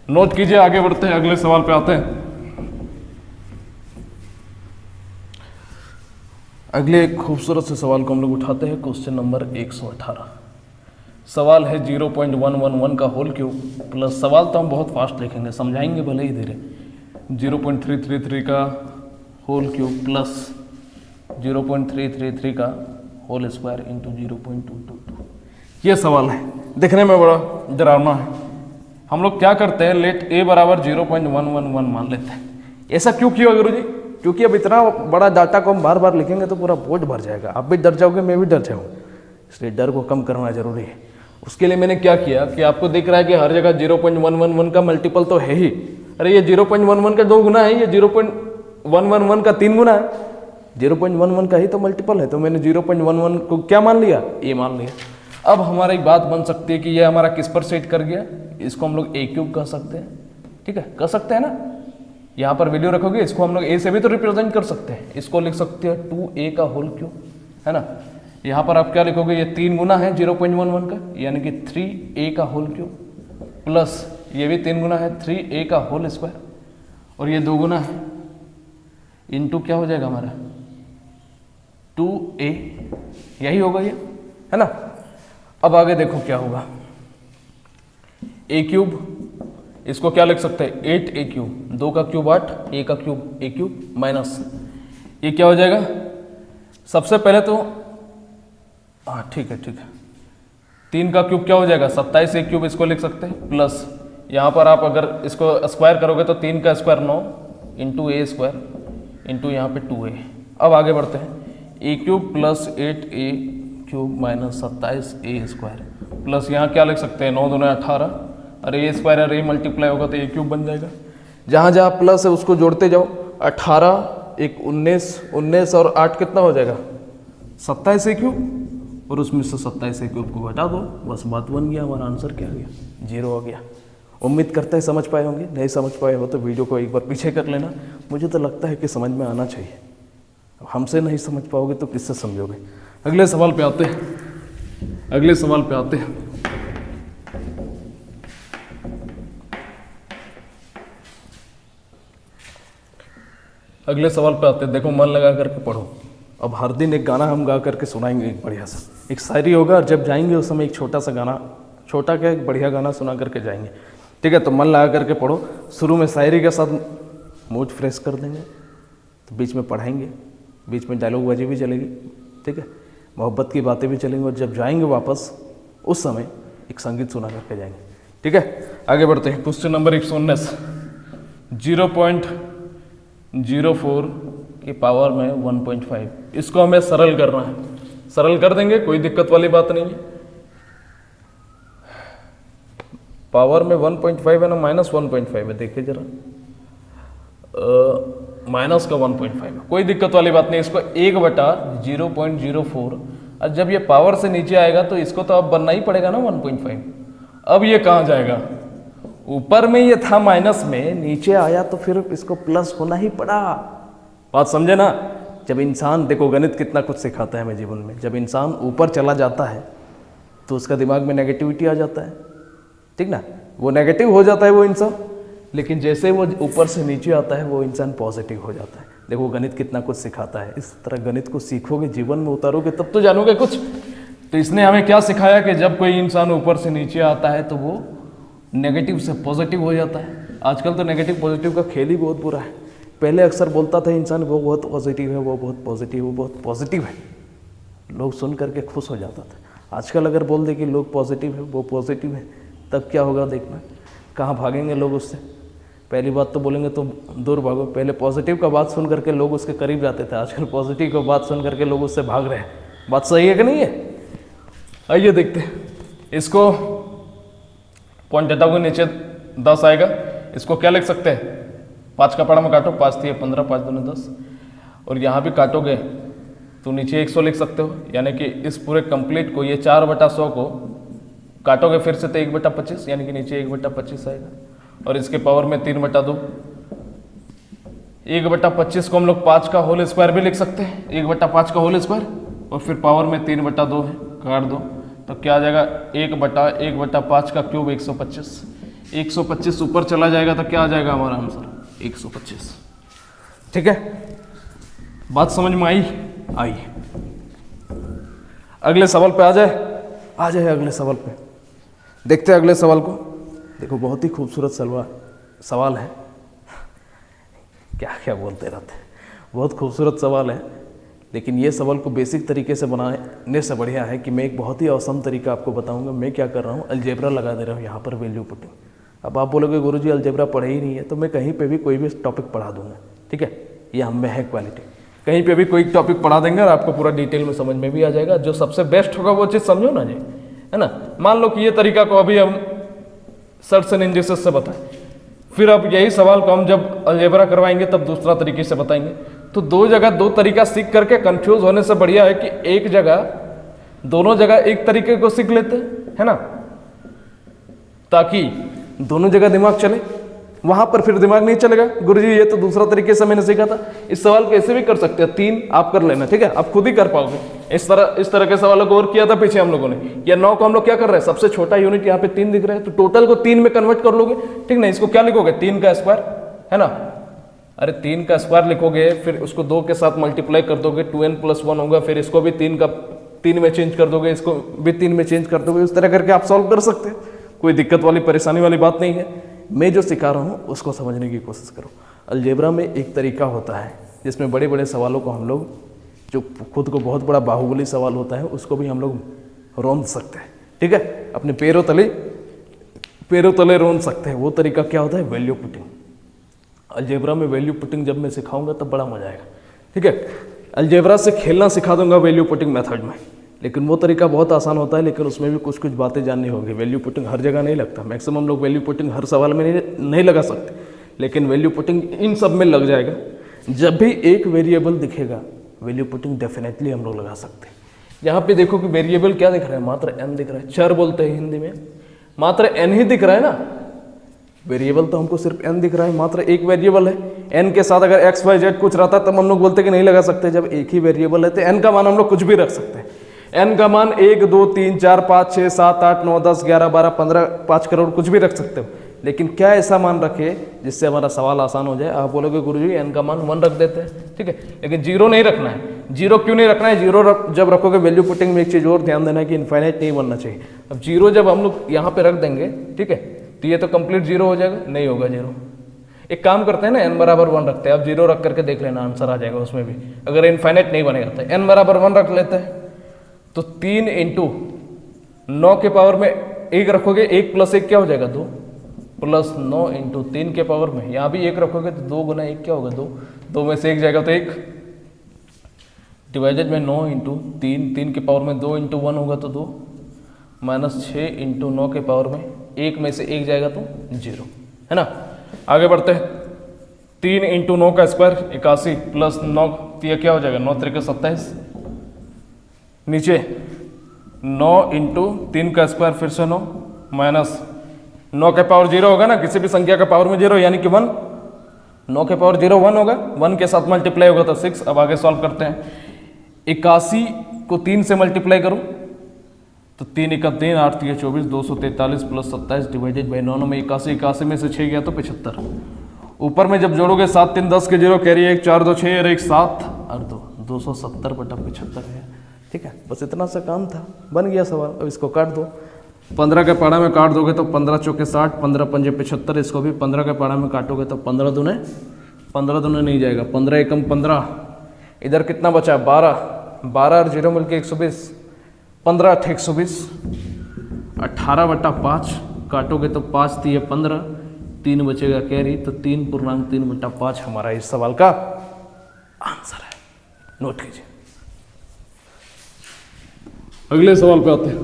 नोट कीजिए, आगे बढ़ते हैं, अगले सवाल पे आते हैं। अगले एक खूबसूरत से सवाल को हम लोग उठाते हैं, क्वेश्चन नंबर 118। सवाल है 0.111 का होल क्यूब प्लस, सवाल तो हम बहुत फास्ट लिखेंगे, समझाएंगे भले ही धीरे, 0.333 का होल क्यूब प्लस 0.333 का होल स्क्वायर इंटू 0.222। ये सवाल है, दिखने में बड़ा डरावना है। हम लोग क्या करते हैं, लेट ए बराबर 0.111 मान लेते हैं। ऐसा क्यों किया गुरुजी? क्योंकि अब इतना बड़ा डाटा को हम बार बार लिखेंगे तो पूरा बोझ भर जाएगा, आप भी डर जाओगे, मैं भी डर जाऊँगा, इसलिए डर को कम करना जरूरी है। उसके लिए मैंने क्या किया कि आपको दिख रहा है कि हर जगह 0.111 का मल्टीपल तो है ही, अरे ये 0.11 का 2 गुना है, ये 0.111 का 3 गुना है, 0.11 का ही तो मल्टीपल है, तो मैंने 0.11 को क्या मान लिया, ए मान लिया। अब हमारा एक बात बन सकती है कि ये हमारा किस पर सेट कर गया, इसको हम लोग ए क्यूब कह सकते हैं, ठीक है, कह सकते हैं ना। यहाँ पर वैल्यू रखोगे, इसको हम लोग ए से भी तो रिप्रेजेंट कर सकते हैं, इसको लिख सकते हैं 2a का होल क्यूब, है ना। यहाँ पर आप क्या लिखोगे, ये 3 गुना है 0.11 का, यानी कि 3a का होल क्यूब प्लस ये भी 3 गुना है 3a का होल स्क्वायर, और ये 2 गुना है इंटू क्या हो जाएगा हमारा 2a, यही होगा ये, है ना। अब आगे देखो क्या होगा, ए क्यूब, इसको क्या लिख सकते हैं 8a क्यूब, 2 का क्यूब 8, a का क्यूब a क्यूब माइनस ये क्या हो जाएगा, सबसे पहले तो हाँ ठीक है 3 का क्यूब क्या हो जाएगा 27 a क्यूब, इसको लिख सकते हैं प्लस यहाँ पर आप अगर इसको स्क्वायर करोगे तो 3 का स्क्वायर 9 इंटू ए स्क्वायर इंटू यहाँ पे 2a। अब आगे बढ़ते हैं, a cube plus 8a cube minus 27a square plus यहाँ क्या लिख सकते हैं 9 दूना 18, अरे ए स्क्वायर अरे मल्टीप्लाई होगा तो ए क्यूब बन जाएगा, जहाँ जहाँ प्लस है उसको जोड़ते जाओ, 18 एक 19 और 8 कितना हो जाएगा 27 ए क्यूब, और उसमें से 27 ए क्यूब को हटा दो, बस बात बन गया, हमारा आंसर क्या आ गया 0 हो गया। उम्मीद करता है समझ पाए होंगे, नहीं समझ पाए हो तो वीडियो को एक बार पीछे कर लेना, मुझे तो लगता है कि समझ में आना चाहिए, अब हमसे नहीं समझ पाओगे तो किससे समझोगे। अगले सवाल पे आते हैं, अगले सवाल पे आते हैं। अगले सवाल पे आते हैं, देखो मन लगा करके पढ़ो। अब हर दिन एक गाना हम गा करके सुनाएंगे, एक बढ़िया सा, एक शायरी होगा, और जब जाएंगे उस समय एक छोटा सा गाना, छोटा क्या एक बढ़िया गाना सुना करके जाएंगे, ठीक है। तो मन लगा करके पढ़ो, शुरू में शायरी के साथ मूड फ्रेश कर देंगे, तो बीच में पढ़ाएंगे, बीच में डायलॉग बाजी भी चलेगी, ठीक है, मोहब्बत की बातें भी चलेंगी, और जब जाएंगे वापस उस समय एक संगीत सुना करके जाएंगे, ठीक है। आगे बढ़ते हैं, क्वेश्चन नंबर 119, 0.04 की पावर में 1.5, इसको हमें सरल करना है, सरल कर देंगे, कोई दिक्कत वाली बात नहीं है। पावर में 1.5 है ना, माइनस 1.5 है, देखिए जरा, माइनस का 1.5 है, कोई दिक्कत वाली बात नहीं। इसको 1/0.04, और जब ये पावर से नीचे आएगा तो इसको तो अब बनना ही पड़ेगा ना 1.5। अब ये कहाँ जाएगा, ऊपर में ये था माइनस में, नीचे आया तो फिर इसको प्लस होना ही पड़ा, बात समझे ना। जब इंसान, देखो गणित कितना कुछ सिखाता है हमें जीवन में, जब इंसान ऊपर चला जाता है तो उसका दिमाग में नेगेटिविटी आ जाता है, ठीक ना, वो नेगेटिव हो जाता है वो इंसान, लेकिन जैसे वो ऊपर से नीचे आता है वो इंसान पॉजिटिव हो जाता है। देखो गणित कितना कुछ सिखाता है, इस तरह गणित को सीखोगे, जीवन में उतारोगे तब तो जानोगे कुछ। तो इसने हमें क्या सिखाया कि जब कोई इंसान ऊपर से नीचे आता है तो वो नेगेटिव से पॉजिटिव हो जाता है। आजकल तो नेगेटिव पॉजिटिव का खेल ही बहुत बुरा है। पहले अक्सर बोलता था इंसान वो बहुत पॉजिटिव है, वो बहुत पॉजिटिव, वो बहुत पॉजिटिव है, लोग सुन करके खुश हो जाता था। आजकल अगर बोल दे कि लोग पॉजिटिव है, वो पॉजिटिव है, तब क्या होगा देखना, कहाँ भागेंगे लोग उससे। पहली बात तो बोलेंगे तो दूर भागो, पहले पॉजिटिव का बात सुन करके लोग उसके करीब जाते थे, आजकल पॉजिटिव का बात सुन करके लोग उससे भाग रहे हैं। बात सही है कि नहीं है? आइए देखते हैं इसको। पॉइंट हटाओगे नीचे 10 आएगा, इसको क्या लिख सकते हैं 5 का पड़ा में काटो, 5 थी 15, 5 दूनी 10, और यहाँ भी काटोगे तो नीचे 100 लिख सकते हो, यानी कि इस पूरे कंप्लीट को, ये 4/100 को काटोगे फिर से तो 1/25, यानी कि नीचे 1/25 आएगा, और इसके पावर में 3/2, 1/25 को हम लोग 5 का होल स्क्वायर भी लिख सकते हैं, 1/5 का होल स्क्वायर, और फिर पावर में 3/2 है, काट दो तो क्या आ जाएगा 1/1/5 का क्यूब 125, 125 ऊपर चला जाएगा तो क्या आ जाएगा हमारा आंसर 125। ठीक है, बात समझ में आई? आई। अगले सवाल पे आ जाए अगले सवाल पे। देखते हैं अगले सवाल को। देखो बहुत ही खूबसूरत सवाल है, क्या क्या बोलते रहते हैं, बहुत खूबसूरत सवाल है। लेकिन ये सवाल को बेसिक तरीके से बनाने से बढ़िया है कि मैं एक बहुत ही औसम तरीका आपको बताऊंगा। मैं क्या कर रहा हूँ, अलजेब्रा लगा दे रहा हूँ यहाँ पर, वैल्यू पुटिंग। अब आप बोलोगे गुरुजी अलजेब्रा पढ़े ही नहीं है, तो मैं कहीं पे भी कोई भी टॉपिक पढ़ा दूंगा। ठीक है, ये हम में है क्वालिटी, कहीं पे भी कोई टॉपिक पढ़ा देंगे और आपको पूरा डिटेल में समझ में भी आ जाएगा। जो सबसे बेस्ट होगा वो चीज़ समझो ना जी, है ना। मान लो कि ये तरीका को अभी हम सर्च एंड इंजन से बताएं, फिर अब यही सवाल को हम जब अलजेब्रा करवाएंगे तब दूसरा तरीके से बताएंगे। तो दो जगह दो तरीका सीख करके कंफ्यूज होने से बढ़िया है कि एक जगह दोनों जगह एक तरीके को सीख लेते हैं, है ना, ताकि दोनों जगह दिमाग चले। वहां पर फिर दिमाग नहीं चलेगा, गुरुजी ये तो दूसरा तरीके से मैंने सीखा था। इस सवाल को ऐसे भी कर सकते हैं, 3 आप कर लेना, ठीक है, आप खुद ही कर पाओगे। इस तरह के सवालों को और किया था पीछे हम लोगों ने। या 9 को हम लोग क्या कर रहे हैं, सबसे छोटा यूनिट यहाँ पे 3 दिख रहा है, तो टोटल को 3 में कन्वर्ट कर लोगे। ठीक ना, इसको क्या लिखोगे, 3 का स्क्वायर, है ना। अरे 3 का स्क्वायर लिखोगे, फिर उसको 2 के साथ मल्टीप्लाई कर दोगे, 2n + 1 होगा। फिर इसको भी 3 में चेंज कर दोगे, इसको भी 3 में चेंज कर दोगे। उस तरह करके आप सॉल्व कर सकते हैं, कोई दिक्कत वाली परेशानी वाली बात नहीं है। मैं जो सिखा रहा हूँ उसको समझने की कोशिश करो। अलजेब्रा में एक तरीका होता है जिसमें बड़े बड़े सवालों को हम लोग, जो खुद को बहुत बड़ा बाहुबली सवाल होता है, उसको भी हम लोग रौंद सकते हैं। ठीक है, अपने पैरों तले रौंद सकते हैं। वो तरीका क्या होता है, वैल्यू पुटिंग। अलजेब्रा में वैल्यू पुटिंग जब मैं सिखाऊंगा तब बड़ा मजा आएगा। ठीक है, अलजेब्रा से खेलना सिखा दूंगा वैल्यू पुटिंग मेथड में, लेकिन वो तरीका बहुत आसान होता है, लेकिन उसमें भी कुछ कुछ बातें जाननी होगी। वैल्यू पुटिंग हर जगह नहीं लगता, मैक्सिमम लोग वैल्यू पुटिंग हर सवाल में नहीं लगा सकते, लेकिन वैल्यू पुटिंग इन सब में लग जाएगा। जब भी एक वेरिएबल दिखेगा, वैल्यू पुटिंग डेफिनेटली हम लोग लगा सकते हैं। यहाँ पे देखो कि वेरिएबल क्या दिख रहा है, मात्र n दिख रहा है। चर बोलते हैं हिंदी में, मात्र n ही दिख रहा है ना। वेरिएबल तो हमको सिर्फ n दिख रहा है, मात्र एक वेरिएबल है। n के साथ अगर x y z कुछ रहता तब हम लोग बोलते कि नहीं लगा सकते। जब एक ही वेरिएबल है तो n का मान हम लोग कुछ भी रख सकते हैं। n का मान 1 2 3 4 5 6 7 8 9 10 11 12 15 5 करोड़ कुछ भी रख सकते हो। लेकिन क्या ऐसा मान रखे जिससे हमारा सवाल आसान हो जाए। आप बोलोगे गुरुजी n का मान 1 रख देते हैं, ठीक है, लेकिन 0 नहीं रखना है। 0 क्यों नहीं रखना है, 0 जब रखोगे वैल्यू पुटिंग में एक चीज़ और ध्यान देना है कि इनफाइनाइट नहीं बनना चाहिए। अब 0 जब हम लोग यहाँ पे रख देंगे, ठीक है, तो ये तो कंप्लीट 0 हो जाएगा, नहीं होगा 0। एक काम करते हैं ना, n = 1 रखते हैं। अब 0 रख करके देख लेना, आंसर आ जाएगा उसमें भी। अगर इनफाइनाइट नहीं बनेगा तो n = 1 रख लेते हैं, तो 3 × 9 के पावर में 1 रखोगे, 1 + 1 क्या हो जाएगा 2, प्लस 9 × 3 के पावर में यहाँ भी 1 रखोगे तो 2 × 1 क्या होगा 2, 2 में से 1 जाएगा तो 1, डिवाइडेड में 9 × 3, 3 के पावर में 2 × 1 होगा तो 2, माइनस 6 × 9 के पावर में 1 में से 1 जाएगा तो 0, है ना। आगे बढ़ते हैं, 3 × 9 का स्क्वायर 81 प्लस 9, तो ये क्या हो जाएगा 9 × 3 = 27। नीचे 9 × 3 का स्क्वायर फिर से 9, माइनस 9 के पावर 0 होगा ना, किसी भी संख्या का पावर में 0 यानी कि 1। 9 के पावर 0 1 होगा, 1 के साथ मल्टीप्लाई होगा तो 6। अब आगे सॉल्व करते हैं। 81 को 3 से मल्टीप्लाई करूं तो 3 × 1 3 8 3 24 243 प्लस 27 डिवाइडेड बाई 9 में 81, 81 में से 6 गया तो 75। ऊपर में जब जोड़ोगे 7 3 10 के 0 कैरी 1 4 2 6 और 1 7 और 2 270/75 है। ठीक है, बस इतना सा काम था, बन गया सवाल। अब इसको काट दो, 15 के पाड़ा में काट दोगे तो 15 × 4 = 60, 15 × 5 = 75। इसको भी 15 के पाड़ा में काटोगे तो 15 दूने नहीं जाएगा, 15 × 1 = 15। इधर कितना बचा 12, 12 और 0 मिलके 120, 15 × 8 = 120, 18/5 काटोगे तो 5 × 3 = 15, 3 बचेगा कैरी, तो 3.3/5 हमारा इस सवाल का आंसर है। नोट कीजिए। अगले सवाल पे आते हैं,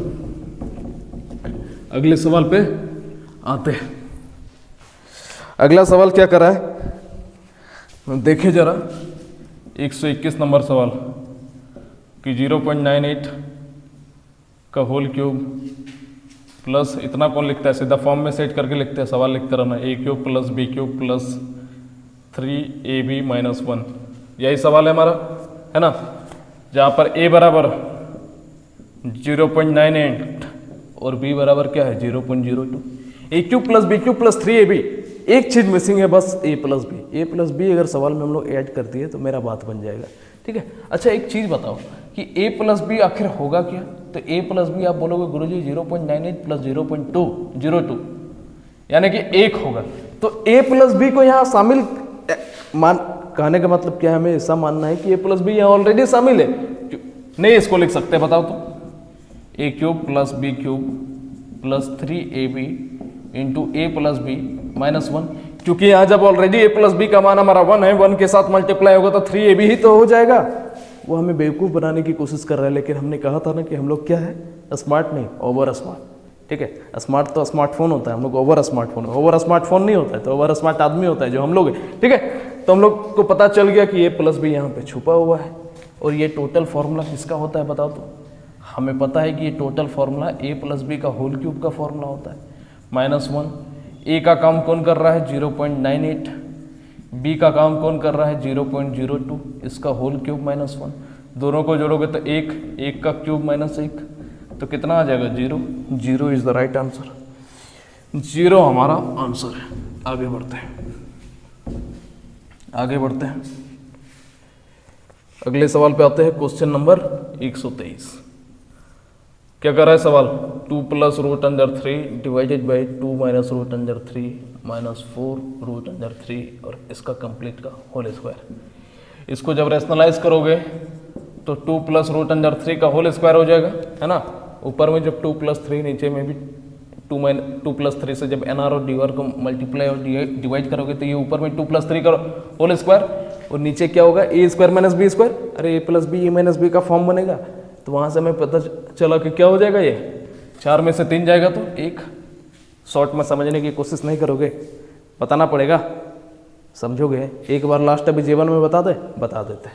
अगला सवाल क्या करा है, देखिए जरा। 121 नंबर सवाल कि 0.98 का होल क्यूब प्लस इतना कौन लिखता है, सीधा फॉर्म में सेट करके लिखते हैं, सवाल लिखते रहना। a³ + b³ + 3ab माइनस 1, यही सवाल है हमारा, है ना, जहाँ पर a बराबर 0.98 और b बराबर क्या है 0.02। A cube plus B cube plus 3ab, एक चीज मिसिंग है बस a प्लस बी अगर सवाल में हम लोग ऐड कर दिए तो मेरा बात बन जाएगा, ठीक है। अच्छा एक चीज बताओ कि a प्लस बी आखिर होगा क्या, तो a प्लस बी आप बोलोगे गुरुजी 0.98 प्लस 0.202 यानी कि 1 होगा, तो a प्लस बी को यहाँ शामिल कहने का मतलब क्या है, हमें ऐसा मानना है कि a प्लस बी यहाँ ऑलरेडी शामिल है, नहीं इसको लिख सकते बताओ तो, a cube plus B cube plus 3ab into A plus B minus 1, क्योंकि यहाँ जब ऑलरेडी a प्लस बी का मान हमारा 1 है, 1 के साथ मल्टीप्लाई होगा तो 3ab ही तो हो जाएगा। वो हमें बेवकूफ़ बनाने की कोशिश कर रहा है, लेकिन हमने कहा था ना कि हम लोग क्या है, स्मार्ट नहीं ओवर स्मार्ट, ठीक है। स्मार्ट तो स्मार्टफोन होता है, हम लोग ओवर स्मार्टफोन, ओवर स्मार्टफोन नहीं होता है, तो ओवर स्मार्ट आदमी होता है जो हम लोग है, ठीक है। तो हम लोग को पता चल गया कि a प्लस बी यहाँ पे छुपा हुआ है, और ये टोटल फॉर्मूला किसका होता है बताओ तो, हमें पता है कि ये total formula a plus B का होल क्यूब का फॉर्मूला होता है, माइनस 1। a का काम कौन कर रहा है 0.98, b का काम कौन कर रहा है 0.02, इसका होल क्यूब माइनस 1, दोनों को जोड़ोगे तो 1 का क्यूब माइनस 1, तो कितना आ जाएगा 0 इज द राइट आंसर, 0 हमारा आंसर है। आगे बढ़ते हैं, अगले सवाल पे आते हैं, क्वेश्चन नंबर 123। क्या कर रहा है सवाल, 2 plus root under 3 divided by 2 minus root under 3 minus 4 root under 3 और इसका कंप्लीट का होल स्क्वायर। इसको जब रैशनलाइज करोगे तो 2 प्लस रूट अंडर 3 का होल स्क्वायर हो जाएगा, है ना, ऊपर में जब 2 प्लस 3, नीचे में भी 2 प्लस 3 से जब एन आर और डी आर को मल्टीप्लाई और डिवाइड करोगे तो ये ऊपर में 2 प्लस 3 का होल स्क्वायर, और नीचे क्या होगा ए स्क्वायर माइनस बी स्क्वायर, अरे ए plus B A minus B का फॉर्म बनेगा, तो वहाँ से हमें पता चला कि क्या हो जाएगा, ये 4 में से 3 जाएगा, तो 1। शॉर्ट में समझने की कोशिश नहीं करोगे, बताना पड़ेगा, समझोगे, एक बार लास्ट अभी जीवन में बता देते।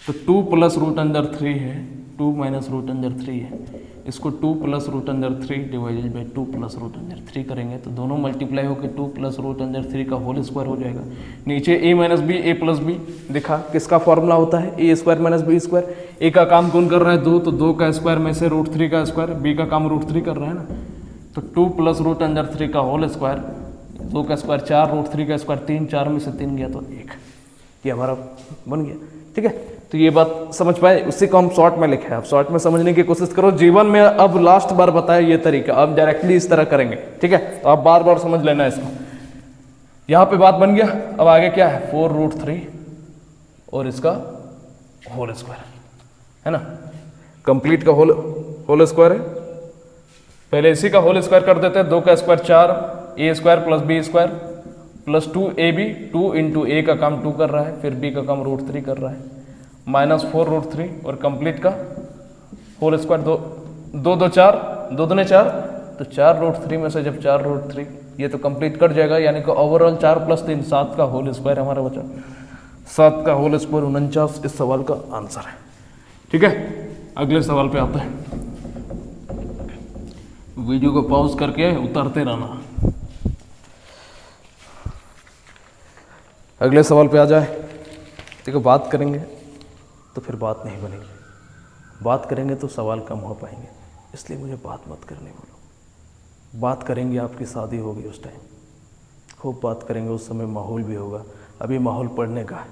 तो 2 प्लस रूट अंडर 3 है, 2 माइनस रूट अंडर 3 है, इसको 2 plus root under 3 divided by 2 plus root under 3 करेंगे तो दोनों मल्टीप्लाई होकर 2 प्लस रूट अंडर 3 का होल स्क्वायर हो जाएगा। नीचे a minus B A plus B, दिखा किसका फॉर्मूला होता है, ए square minus B square. A का काम कौन कर रहा है 2, तो 2 का स्क्वायर में से रूट 3 का स्क्वायर, बी का काम रूट 3 कर रहा है ना, तो 2 प्लस रूट अंडर 3 का होल स्क्वायर, 2 का स्क्वायर 4, रूट 3 का स्क्वायर 3, 4 में से 3 गया तो 1, ये हमारा बन गया, ठीक है। तो ये बात समझ पाए, उसी को हम शॉर्ट में लिखे हैं, आप शॉर्ट में समझने की कोशिश करो, जीवन में अब लास्ट बार बताया ये तरीका, अब डायरेक्टली इस तरह करेंगे, ठीक है, तो आप बार बार समझ लेना इसको। यहाँ पे बात बन गया, अब आगे क्या है 4 रूट 3 और इसका होल स्क्वायर, है ना, कंप्लीट का होल स्क्वायर है, पहले इसी का होल स्क्वायर कर देते हैं, 2 का square 4, a square plus B square plus 2ab, 2 into a का काम 2 कर रहा है, फिर बी का काम रूट 3 कर रहा है, माइनस 4 रूट 3 और कंप्लीट का होल स्क्वायर, 2 2 4, 2 दूने 4, तो 4 रूट 3 में से जब 4 रूट 3 ये तो कंप्लीट कर जाएगा, यानी कि ओवरऑल 4 प्लस 3 7 का होल स्क्वायर हमारा बचा, 7 का होल स्क्वायर 49 इस सवाल का आंसर है, ठीक है। अगले सवाल पे आते हैं, वीडियो को पॉज करके उतारते रहना। अगले सवाल पे आ जाए, देखो बात करेंगे तो फिर बात नहीं बनेगी, बात करेंगे तो सवाल कम हो पाएंगे, इसलिए मुझे बात मत करने बोलो। बात करेंगे, आपकी शादी होगी उस टाइम, खूब बात करेंगे, उस समय माहौल भी होगा, अभी माहौल पढ़ने का है,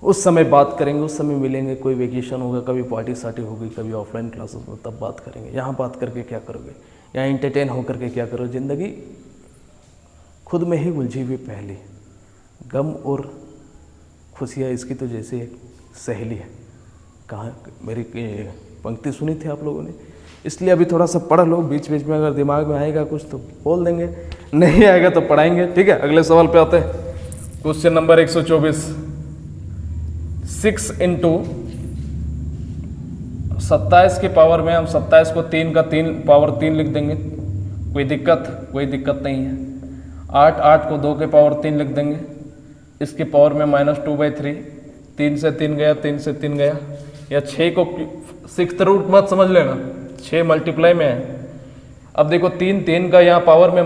उस समय बात करेंगे, उस समय मिलेंगे, कोई वेकेशन होगा, कभी पार्टी सार्टी होगी, कभी ऑफलाइन क्लासेस में, तब बात करेंगे। यहाँ बात करके क्या करोगे, यहाँ इंटरटेन होकर के क्या करोगे, ज़िंदगी खुद में ही उलझी हुई पहली, गम और खुशियाँ इसकी तो जैसे एक सहेली है। कहाँ मेरी पंक्ति सुनी थी आप लोगों ने, इसलिए अभी थोड़ा सा पढ़ लो, बीच बीच में अगर दिमाग में आएगा कुछ तो बोल देंगे, नहीं आएगा तो पढ़ाएंगे, ठीक है। अगले सवाल पे आते हैं, क्वेश्चन नंबर 124। 6 इंटू 27 के पावर में हम 27 को 3 का 3 पावर 3 लिख देंगे, कोई दिक्कत नहीं है। 8 को 2 के पावर 3 लिख देंगे, इसके पावर में -2/3, 3 से 3 गया, 3 से 3 गया, या 6 को 6th रूट मत समझ लेना, 6 मल्टीप्लाई में है। अब देखो 3 का यहाँ पावर में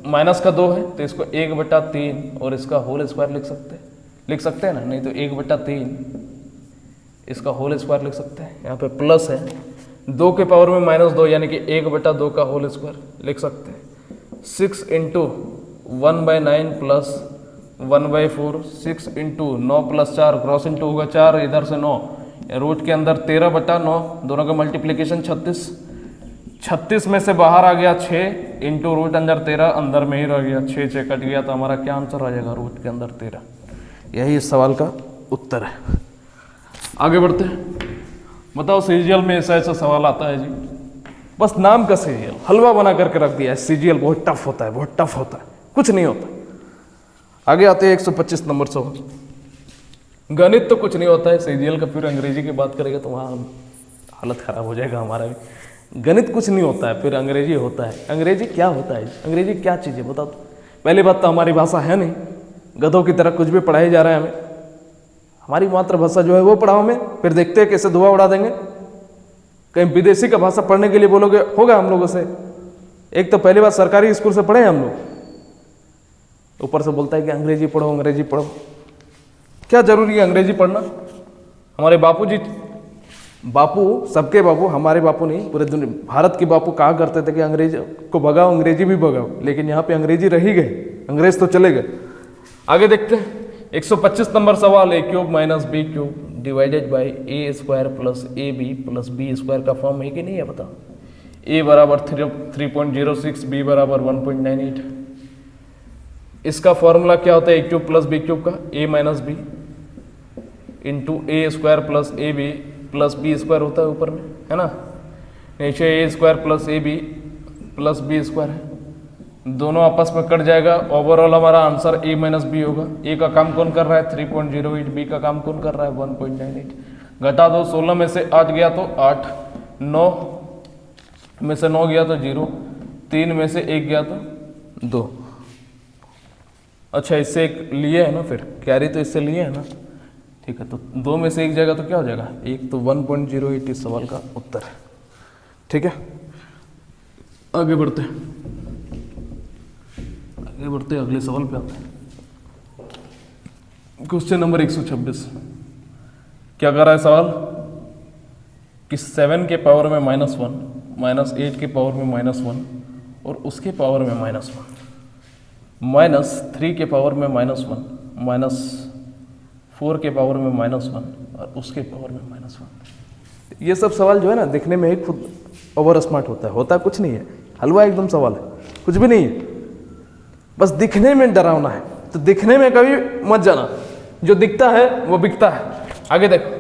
माइनस का 2 है तो इसको 1/3 और इसका होल स्क्वायर लिख सकते हैं ना, नहीं तो 1/3 इसका होल स्क्वायर लिख सकते हैं। यहाँ पे प्लस है 2 के पावर में -2 यानी कि 1/2 का होल स्क्वायर लिख सकते हैं। 6 × 1/9 प्लस 1/4, 6 × 9 + 4 क्रॉस इंटू होगा 4, इधर से 9, रूट के अंदर 13/9, दोनों का मल्टीप्लिकेशन 36, 36 में से बाहर आ गया 6 इंटू रूट अंदर 13, अंदर में ही रह गया 6 कट गया, तो हमारा क्या आंसर आ जाएगा, रूट के अंदर 13। यही इस सवाल का उत्तर है। आगे बढ़ते हैं। बताओ सीजीएल में ऐसा सवाल आता है जी, बस नाम का सीजीएल हलवा बना करके रख दिया है। सीजीएल बहुत टफ होता है, बहुत टफ होता है, कुछ नहीं होता। आगे आते हैं 125 नंबर सवाल। गणित तो कुछ नहीं होता है, सीजीएल का फिर अंग्रेजी की बात करेगा तो वहाँ हालत खराब हो जाएगा हमारा भी। गणित कुछ नहीं होता है, फिर अंग्रेजी होता है। अंग्रेजी क्या होता है, अंग्रेजी क्या चीज़ है बताओ तो। पहली बात तो हमारी भाषा है नहीं, गधों की तरह कुछ भी पढ़ाई जा रहा है हमें। हमारी मातृभाषा जो है वो पढ़ाओ हमें, फिर देखते हैं कैसे धुआं उड़ा देंगे। कहीं विदेशी का भाषा पढ़ने के लिए बोलोगे होगा हम लोगों से। एक तो पहली बात सरकारी स्कूल से पढ़े हम लोग, ऊपर से बोलता है कि अंग्रेजी पढ़ो अंग्रेजी पढ़ो। क्या जरूरी है अंग्रेजी पढ़ना? हमारे बापू सबके बापू, हमारे बापू नहीं पूरे दुनिया भारत के बापू कहा करते थे कि अंग्रेजी को भगाओ अंग्रेजी भी भगाओ, लेकिन यहाँ पे अंग्रेजी रह ही गए, अंग्रेज तो चले गए। आगे देखते हैं 125 नंबर सवाल। a³ - b³ divided by a² + ab + b² का फॉर्म है कि नहीं है बताओ। a बराबर 3.06, b बराबर 1.98। इसका फॉर्मूला क्या होता है a³ + b³ का, a - b into a² + ab + b² होता है ऊपर में, है ना। नीचे a² + ab + b² है, दोनों आपस में कट जाएगा। ओवरऑल हमारा आंसर a - b होगा। a का काम कौन कर रहा है 3.08, b का काम कौन कर रहा है 1.98। घटा दो, 16 में से 8 गया तो 8, 9 में से 9 गया तो 0, 3 में से 1 गया तो 2। अच्छा इससे एक लिए है ना, फिर कैरी तो इससे लिए है ना, ठीक है। तो 2 में से 1 जाएगा तो क्या हो जाएगा 1, तो 1.08 इस सवाल का उत्तर है। ठीक है, आगे बढ़ते हैं, अगले सवाल पे आते हैं। Question number 126। क्या कर रहा है सवाल कि 7 के पावर में -1 -8 के पावर में -1 और उसके पावर में -1 -3 के पावर में -1 -4 के पावर में -1 और उसके पावर में -1। ये सब सवाल जो है ना दिखने में ही खुद ओवर स्मार्ट होता है कुछ नहीं है, हलवा एकदम सवाल है, कुछ भी नहीं है, बस दिखने में डरावना है। तो दिखने में कभी मत जाना, जो दिखता है वो बिकता है। आगे देखो,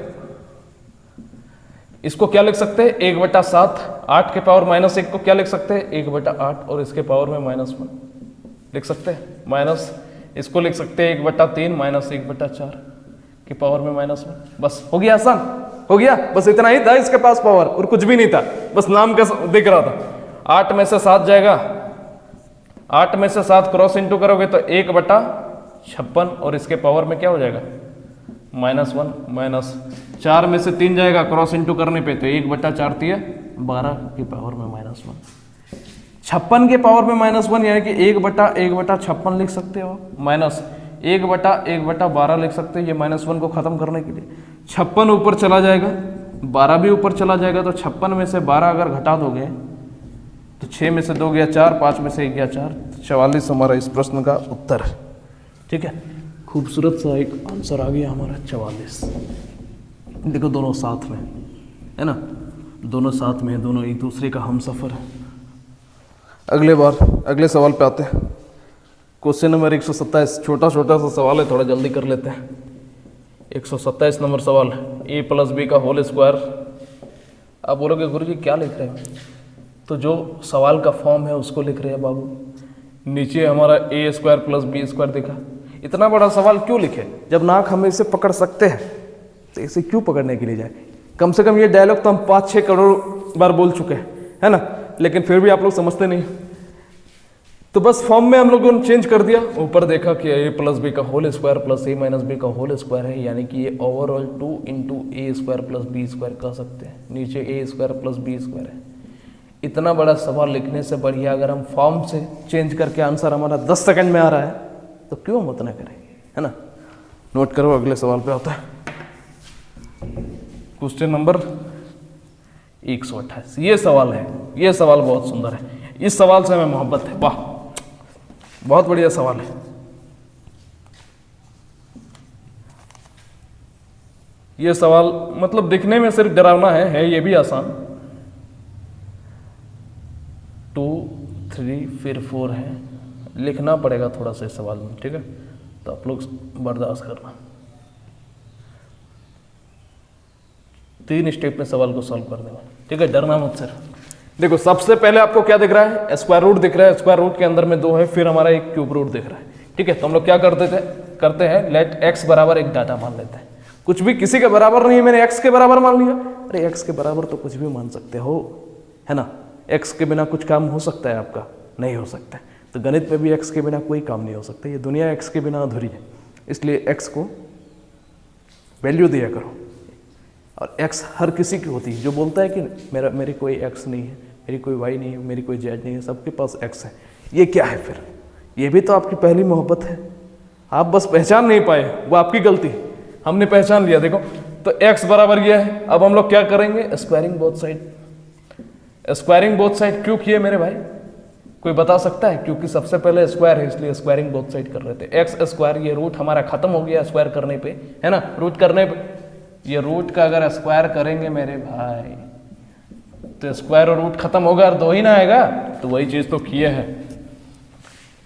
इसको क्या लिख सकते हैं 1/7, 8 के पावर -1 को क्या लिख सकते हैं 1/8 और इसके पावर में -1 लिख सकते हैं, माइनस इसको लिख सकते हैं 1/3 -1/4 के पावर में -1। बस हो गया, आसान हो गया, बस इतना ही था इसके पास पावर और कुछ भी नहीं था, बस नाम का दिख रहा था। 8 में से 7 जाएगा, 8 में से 7 क्रॉस इंटू करोगे तो 1/56 और इसके पावर में क्या हो जाएगा -1 -4 में से 3 जाएगा क्रॉस इंटू करने पे तो 1/4 12 के पावर में -1। 56 के पावर में -1 यानी कि 1/1/56 लिख सकते हो, माइनस 1/1/12 लिख सकते हो। ये -1 को खत्म करने के लिए 56 ऊपर चला जाएगा, 12 भी ऊपर चला जाएगा, तो 56 में से 12 अगर घटा दोगे तो 6 में से 2 गया 4, 5 में से 1 गया 4, 44 हमारा इस प्रश्न का उत्तर है। ठीक है, खूबसूरत सा एक आंसर आ गया हमारा 44। देखो दोनों साथ में है ना, दोनों साथ में, दोनों एक दूसरे का हमसफर है। अगले सवाल पे आते हैं। क्वेश्चन नंबर 127, छोटा सा सवाल है, थोड़ा जल्दी कर लेते हैं। 127 नंबर सवाल, a + b का होल स्क्वायर। आप बोलोगे गुरुजी क्या लिख रहे हैं, तो जो सवाल का फॉर्म है उसको लिख रहे हैं बाबू। नीचे हमारा a² + b² दिखा, इतना बड़ा सवाल क्यों लिखे जब नाक हम इसे पकड़ सकते हैं, तो इसे क्यों पकड़ने के लिए जाए। कम से कम ये डायलॉग तो हम 5-6 करोड़ बार बोल चुके हैं, है ना, लेकिन फिर भी आप लोग समझते नहीं। तो बस फॉर्म में हम लोगों ने चेंज कर दिया, ऊपर देखा कि a + b का होल स्क्वायर + a - b का होल स्क्वायर है, यानी कि ये ओवरऑल 2 × a² + b² कह सकते हैं। नीचे a² + b² है, इतना बड़ा सवाल लिखने से बढ़िया अगर हम फॉर्म से चेंज करके आंसर हमारा 10 सेकंड में आ रहा है तो क्यों हम उतना करेंगे, है ना। नोट करो, अगले सवाल पे होता है क्वेश्चन नंबर 128। ये सवाल है, ये सवाल बहुत सुंदर है, इस सवाल से हमें मोहब्बत है। वाह, बहुत बढ़िया सवाल है। ये सवाल मतलब दिखने में सिर्फ डरावना है ये भी आसान। 2 3 फिर 4 है, लिखना पड़ेगा थोड़ा सा इस सवाल में, ठीक है, तो आप लोग बर्दाश्त करना। 3 स्टेप में सवाल को सॉल्व कर देंगे, ठीक है, डरना मत सर। देखो सबसे पहले आपको क्या दिख रहा है, स्क्वायर रूट दिख रहा है, स्क्वायर रूट के अंदर में 2 है, फिर हमारा एक क्यूब रूट दिख रहा है, ठीक है। तो हम लोग क्या करते हैं लेट x बराबर एक डाटा मान लेते हैं। कुछ भी किसी के बराबर नहीं है, मैंने x के बराबर मान लिया। अरे x के बराबर तो कुछ भी मान सकते हो, है ना। x के बिना कुछ काम हो सकता है आपका, नहीं हो सकता है। तो गणित में भी x के बिना कोई काम नहीं हो सकता, ये दुनिया x के बिना अधूरी है। इसलिए x को वैल्यू दिया करो, और x हर किसी की होती है। जो बोलता है कि मेरी कोई x नहीं है, मेरी कोई y नहीं है, मेरी कोई z नहीं है, सबके पास x है, ये क्या है फिर? ये भी तो आपकी पहली मोहब्बत है, आप बस पहचान नहीं पाए, वो आपकी गलती। हमने पहचान लिया, देखो तो x बराबर ये है। अब हम लोग क्या करेंगे, squaring both side. Squaring both side क्यों किए मेरे भाई, कोई बता सकता है? क्योंकि सबसे पहले स्क्वायर है, इसलिए स्क्वायरिंग बोथ साइड कर रहे थे। एक्स स्क्वायर, ये रूट हमारा खत्म हो गया स्क्वायर करने पे, है ना, रूट करने पे। ये रूट का अगर स्क्वायर करेंगे मेरे भाई तो स्क्वायर और रूट खत्म होगा, 2 ही ना आएगा, तो वही चीज तो किए है।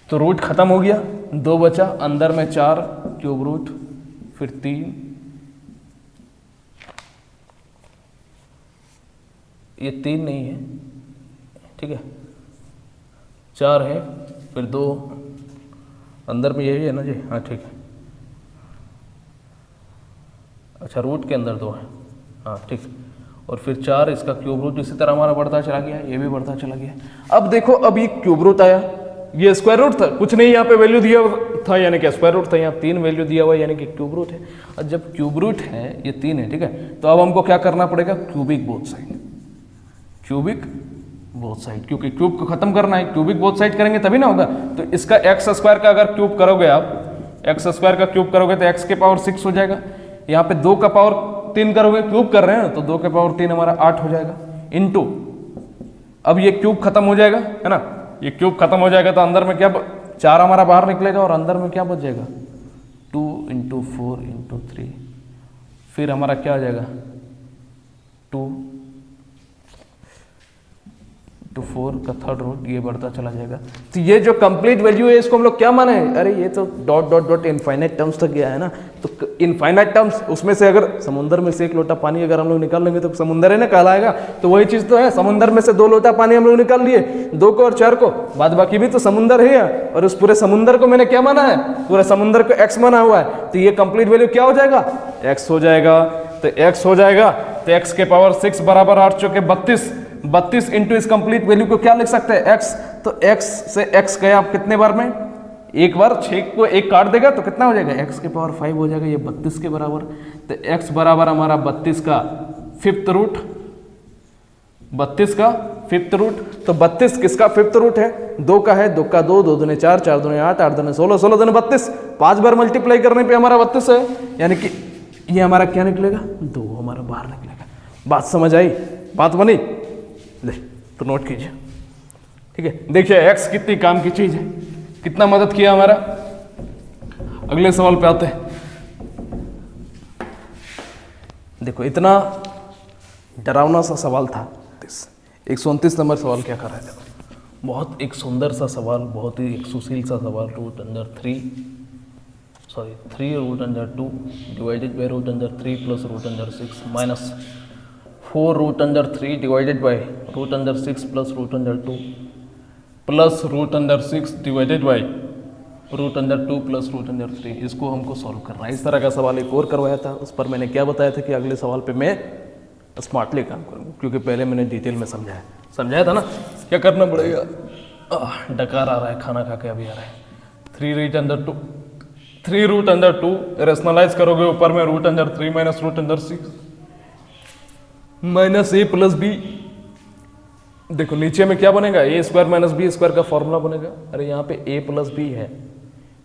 तो रूट खत्म हो गया, 2 बचा, अंदर में 4 क्यूब रूट, फिर 3, ये 3 नहीं है, ठीक है, 4 है, फिर 2 अंदर में यही है ना जी, हाँ ठीक है। अच्छा रूट के अंदर 2 है, हाँ ठीक, और फिर 4 इसका क्यूब रूट इसी तरह हमारा बढ़ता चला गया, ये भी बढ़ता चला गया। अब देखो, अब ये क्यूब रूट आया, ये स्क्वायर रूट था, कुछ नहीं यहाँ पे वैल्यू दिया था, यानी कि स्क्वायर रूट था, यहाँ 3 वैल्यू दिया हुआ यानी कि क्यूब रूट है। और जब क्यूब रूट है, ये 3 है, ठीक है, तो अब हमको क्या करना पड़ेगा, cubic both side, cubic both side, क्योंकि क्यूब को खत्म करना है, क्यूबिक बोथ साइड करेंगे तभी ना होगा। तो इसका एक्स स्क्वायर का अगर क्यूब करोगे आप, एक्स स्क्वायर का क्यूब करोगे तो एक्स के पावर 6 हो जाएगा। यहाँ पे 2 का पावर 3 करोगे, क्यूब कर रहे हैं तो 2 के पावर 3 हमारा 8 हो जाएगा, इनटू अब ये क्यूब खत्म हो जाएगा, है ना, ये क्यूब खत्म हो जाएगा तो अंदर में क्या 4 हमारा बाहर निकलेगा, और अंदर में क्या बच जाएगा 2 × 4 × 3, फिर हमारा क्या आ जाएगा 2 to 4 का थर्ड रूट, ये बढ़ता चला जाएगा। तो ये जो कंप्लीट वैल्यू है इसको हम लोग क्या माने, अरे ये तो dot dot dot infinite terms तक गया है ना। तो इनफाइनाइट टर्म्स, उसमें से अगर समुंदर में से 1 लोटा पानी अगर हम लोग निकाल लेंगे तो समुंदर है ना कहलाएगा। तो वही चीज तो है, समुंदर में से 2 लोटा पानी हम लोग निकाल लिए, 2 को और 4 को, बाद बाकी भी तो समुंदर है, और उस पूरे समुंदर को मैंने क्या माना है, पूरे समुंदर को एक्स माना हुआ है। तो ये कंप्लीट वैल्यू क्या हो जाएगा, एक्स हो जाएगा। तो एक्स हो जाएगा, तो एक्स के पावर 6 बराबर 8 चौके 32 इंटू इस कंप्लीट वैल्यू को क्या लिख सकते हैं, एक्स। तो एक्स से एक्स गया आप कितने बार में, एक बार, 6 को 1 काट देगा तो कितना हो जाएगा, एक्स के पावर 5 हो जाएगा, ये 32 के बराबर। तो एक्स बराबर हमारा 32 का 5th रूट, 32 का 5th रूट। तो 32 किसका 5th रूट है, 2 का है, 2 का 2, 2 दूने 4, 4 दूने 8, 8 दूने 16, 16 दूने 32, 5 बार मल्टीप्लाई करने पे हमारा 32 है, यानी कि ये हमारा क्या निकलेगा, 2 हमारा बाहर निकलेगा। बात समझ आई, बात बनी, तो नोट कीजिए, ठीक है। देखिए एक्स कितनी काम की चीज है, कितना मदद किया हमारा। अगले सवाल पे आते हैं। देखो इतना डरावना सा सवाल था, 129 नंबर सवाल क्या कर रहे थे, बहुत एक सुंदर सा सवाल, बहुत ही एक सुशील सा सवाल। Three root under 2 divided by root under 3 plus root under 6 minus 4 root under 3 divided by root under 6 plus root under 2 plus root under 6 divided by root under 2 plus root under 3। इसको हमको सॉल्व करना है। इस तरह का सवाल एक और करवाया था, उस पर मैंने क्या बताया था कि अगले सवाल पे मैं स्मार्टली काम करूँगा, क्योंकि पहले मैंने डिटेल में समझाया था ना। क्या करना पड़ेगा, डकार आ रहा है, खाना खा के अभी आ रहा है। 3 रूट अंडर 2 रेशनलाइज करोगे, ऊपर में root under 3 minus root under 6 minus a plus B देखो नीचे में क्या बनेगा, A square minus B square का फॉर्मूला बनेगा। अरे यहाँ पे ए प्लस बी है,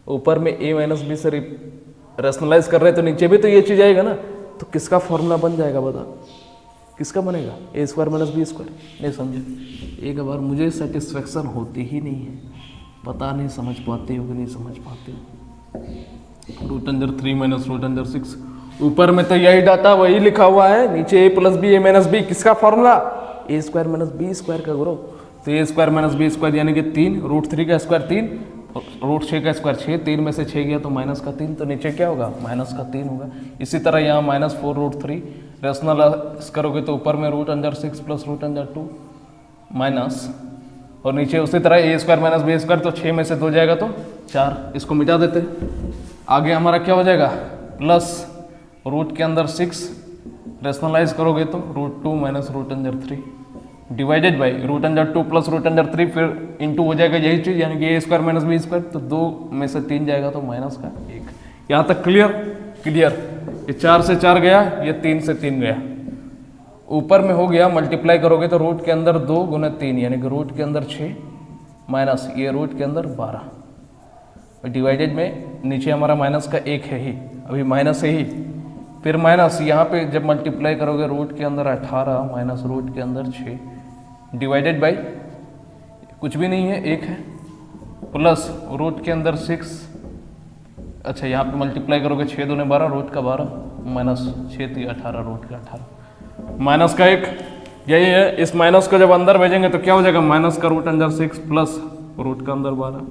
ऊपर में ए माइनस बी से रैशनलाइज कर रहे हैं तो नीचे भी तो ये चीज आएगा ना, तो किसका फॉर्मूला बन जाएगा बता, किसका बनेगा, A square minus B square. नहीं समझे, एक बार मुझे सेटिस्फेक्शन होती ही नहीं है, पता नहीं समझ पाते हो कि नहीं समझ पाते हो। Root under 3 minus root under 6, ऊपर में तो यही डाटा वही लिखा हुआ है, नीचे ए plus B A minus B, किसका फॉर्मूला, ए स्क्वायर माइनस बी स्क्वायर का गुरु। तो ए स्क्वायर माइनस बी स्क्वायर यानी कि 3, रूट 3 का स्क्वायर 3, रूट 6 का स्क्वायर 6, 3 में से 6 गया तो माइनस का 3, तो नीचे क्या होगा, माइनस का 3 होगा। इसी तरह यहाँ -4 रूट 3 रैशनलाइज करोगे तो ऊपर में root under 6 plus root under 2 minus, और नीचे उसी तरह A square minus B square, तो 6 में से 2 जाएगा तो 4, इसको मिटा देते हैं। आगे हमारा क्या हो जाएगा, प्लस रूट के अंदर 6 रैशनलाइज करोगे तो root 2 minus root under 3 divided by root under 2 plus root under 3, फिर इंटू हो जाएगा यही चीज़, यानी कि A square minus B square, तो 2 में से 3 जाएगा तो माइनस का 1। यहाँ तक क्लियर, क्लियर। ये 4 से 4 गया, ये 3 से 3 गया, ऊपर में हो गया मल्टीप्लाई करोगे तो रूट के अंदर 2 गुना 3 यानी कि रूट के अंदर 6 माइनस ये रूट के अंदर 12 डिवाइडेड में नीचे हमारा माइनस का 1 है ही, अभी माइनस है ही, फिर माइनस यहाँ पे जब मल्टीप्लाई करोगे रूट के अंदर 18 माइनस रूट के अंदर 6 डिवाइडेड बाई कुछ भी नहीं है 1 है, प्लस रूट के अंदर 6, अच्छा यहाँ पे मल्टीप्लाई करोगे 6 दूने 12 रूट का 12 माइनस 6 3 18 रूट का 18 माइनस का 1, यही है। इस माइनस को जब अंदर भेजेंगे तो क्या हो जाएगा, माइनस का रूट अंदर 6 प्लस रूट का अंदर 12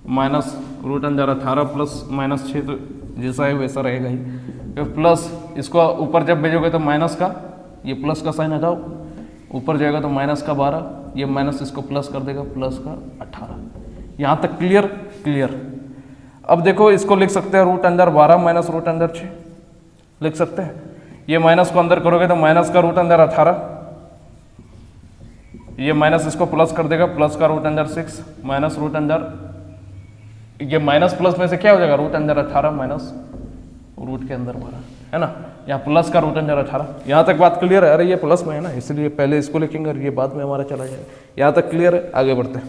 माइनस रूट अंदर 18 प्लस माइनस 6, तो जैसा है वैसा रहेगा ही, फिर प्लस इसको ऊपर जब भेजोगे तो माइनस का, ये प्लस का साइन हटाओ, ऊपर जाएगा तो माइनस का 12, ये माइनस इसको प्लस कर देगा, प्लस का 18। यहाँ तक क्लियर, क्लियर। अब देखो इसको लिख सकते हैं रूट अंदर 12 माइनस रूट अंदर 6 लिख सकते हैं, ये माइनस को अंदर करोगे तो माइनस का रूट अंदर 18, ये माइनस इसको प्लस कर देगा, प्लस का रूट अंदर 6 माइनस रूट अंदर, ये माइनस प्लस में से क्या हो जाएगा, रूट अंदर 18 माइनस रूट के अंदर 12, है ना, यहाँ प्लस का रूट अंदर 18। यहाँ तक बात क्लियर है, अरे ये प्लस में है ना इसलिए पहले इसको लिखेंगे और ये बाद में हमारा चला जाएगा। यहाँ तक क्लियर है, आगे बढ़ते हैं।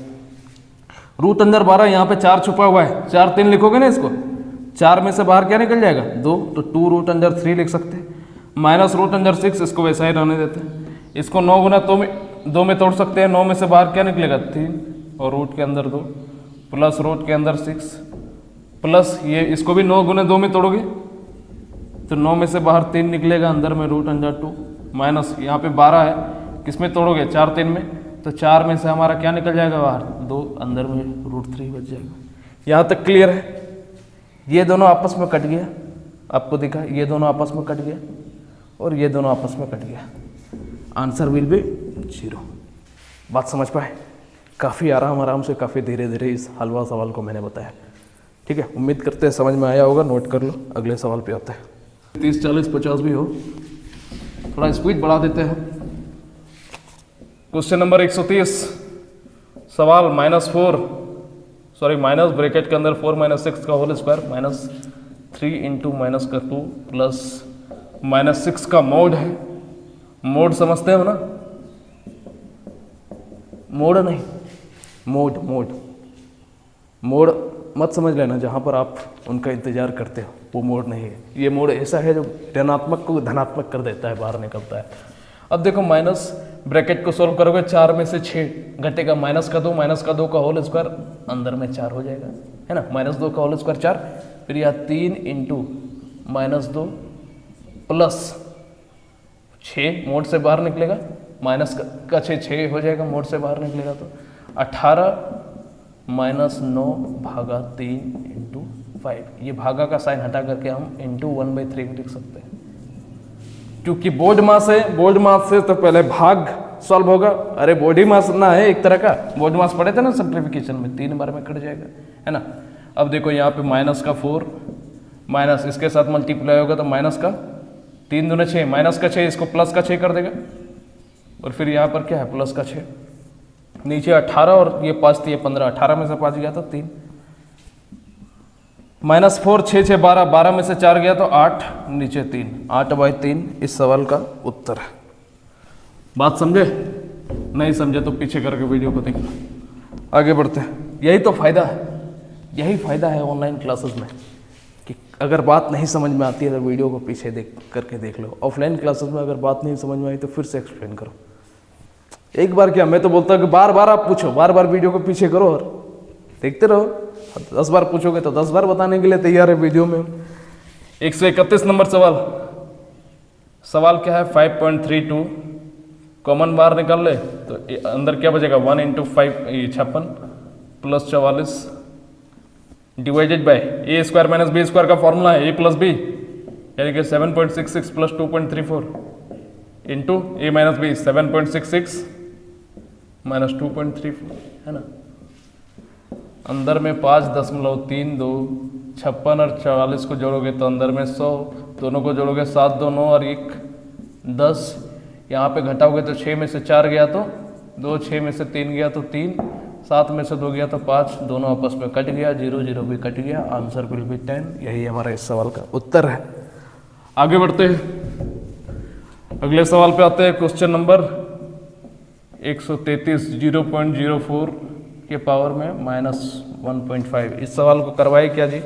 रूट अंदर 12, यहाँ पे 4 छुपा हुआ है, 4 3 लिखोगे ना इसको, 4 में से बाहर क्या निकल जाएगा 2, तो 2 रूट अंदर 3 लिख सकते हैं, माइनस रूट अंदर 6 इसको वैसा ही रहने देते हैं, इसको 9 गुना 2 में तोड़ सकते हैं, 9 में से बाहर क्या निकलेगा 3 और रूट के अंदर 2 प्लस रूट के अंदर 6 प्लस ये इसको भी 9 गुना 2 में तोड़ोगे तो 9 में से बाहर 3 निकलेगा, अंदर में रूट अंडर 2 माइनस यहाँ पे 12 है, किस में तोड़ोगे 4 3 में, तो 4 में से हमारा क्या निकल जाएगा बाहर 2, अंदर में रूट 3 बच जाएगा। यहाँ तक क्लियर है। ये दोनों आपस में कट गया, आपको दिखा ये दोनों आपस में कट गया और ये दोनों आपस में कट गया, आंसर विल बी 0। बात समझ पाए, काफ़ी आराम से काफ़ी धीरे धीरे इस हलवा सवाल को मैंने बताया, ठीक है। उम्मीद करते हैं समझ में आया होगा, नोट कर लो, अगले सवाल पे आते हैं। 30 40 50 भी हो, थोड़ा स्पीड बढ़ा देते हैं। क्वेश्चन नंबर 130, सवाल माइनस ब्रैकेट के अंदर 4 माइनस 6 का whole square minus 3 into minus का 2 प्लस माइनस 6 का मोड है। मोड समझते हो ना, मोड नहीं, मोड मत समझ लेना, जहाँ पर आप उनका इंतजार करते हो वो मोड नहीं है। ये मोड ऐसा है जो ऋणात्मक को धनात्मक कर देता है, बाहर निकलता है। अब देखो माइनस ब्रैकेट को सोल्व करोगे, 4 में से 6 घटेगा, माइनस का 2 का होल स्क्वायर अंदर में 4 हो जाएगा, है ना, माइनस 2 का होल स्क्वायर 4, फिर यह 3 इंटू माइनस 2 प्लस 6 मोड से बाहर निकलेगा, माइनस का 6 हो जाएगा, मोड से बाहर निकलेगा तो 18 माइनस 9 भागा 3 इंटू 5, ये भागा का साइन हटा करके हम इंटू 1/3 लिख सकते हैं, क्योंकि बोर्ड मास से तो पहले भाग सॉल्व होगा। अरे बॉडी मास ना है एक तरह का, बोर्ड मास पढ़े थे ना सिंप्लीफिकेशन में, 3 बार में कट जाएगा, है ना। अब देखो यहाँ पे माइनस का 4 माइनस इसके साथ मल्टीप्लाई होगा तो माइनस का 3 दूने 6, माइनस का 6 इसको प्लस का 6 कर देगा, और फिर यहाँ पर क्या है प्लस का 6, नीचे 18 और ये 5 थी, ये 15, 18 में से 5 गया तो 3, माइनस 4 6 6 12, 12 में से 4 गया तो 8, नीचे 3, 8/3 इस सवाल का उत्तर है। बात समझे? नहीं समझे तो पीछे करके वीडियो को देखना। आगे बढ़ते हैं। यही तो फायदा है, यही फायदा है ऑनलाइन क्लासेस में कि अगर बात नहीं समझ में आती है तो वीडियो को पीछे देख लो। ऑफलाइन क्लासेस में अगर बात नहीं समझ में आई तो फिर से एक्सप्लेन करो। एक बार क्या, मैं तो बोलता हूँ कि बार बार आप पूछो, बार बार वीडियो को पीछे करो और देखते रहो। 10 बार पूछोगे तो 10 बार बताने के लिए तैयार है वीडियो में। 131 नंबर सवाल क्या है? 5.32 कॉमन बाहर निकाल ले तो अंदर क्या बचेगा? 1 into 5 56 plus 44 divided by A square minus B square का फॉर्मूला है ए प्लस बी, यानी कि 7.66 plus 2.34 into A minus B 7.66 minus 2.34 है ना। अंदर में 5.32 56 और 44 को जोड़ोगे तो अंदर में 100, दोनों को जोड़ोगे 7 2 9 और 1 10, यहाँ पे घटाओगे तो 6 में से 4 गया तो 2, 6 में से 3 गया तो 3, 7 में से 2 गया तो 5, दोनों आपस में कट गया, 0 0 भी कट गया, आंसर विल बी 10। यही हमारा इस सवाल का उत्तर है। आगे बढ़ते हैं, अगले सवाल पे आते हैं। क्वेश्चन नंबर 133 0.04 के पावर में माइनस 1.5। इस सवाल को करवाए क्या जी?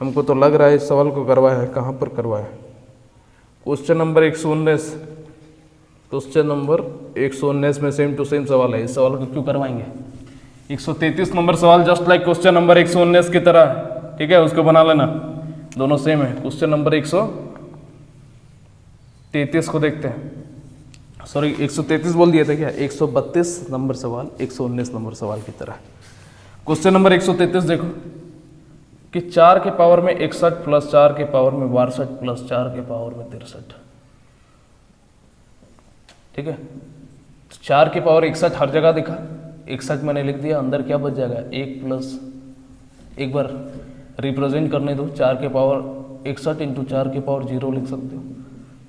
हमको तो लग रहा है इस सवाल को करवाया है। कहाँ पर करवाया है? क्वेश्चन नंबर 119, क्वेश्चन नंबर 119 में सेम टू सेम सवाल है। इस सवाल को क्यों करवाएंगे? 133 नंबर सवाल जस्ट लाइक क्वेश्चन नंबर 119 की तरह, ठीक है, उसको बना लेना, दोनों सेम है। क्वेश्चन नंबर 133 को देखते हैं। सॉरी 133 बोल दिया था क्या? 132 नंबर सवाल 119 नंबर सवाल की तरह। क्वेश्चन नंबर 133 देखो कि 4 के पावर में 61 प्लस 4 के पावर में 62 प्लस 4 के पावर में 63, ठीक है। 4 के पावर 61 हर जगह दिखा, 61 मैंने लिख दिया, अंदर क्या बच जाएगा? 1 प्लस, एक बार रिप्रेजेंट करने दो, 4 के पावर 61 इंटू 4 के पावर 0 लिख सकते हो।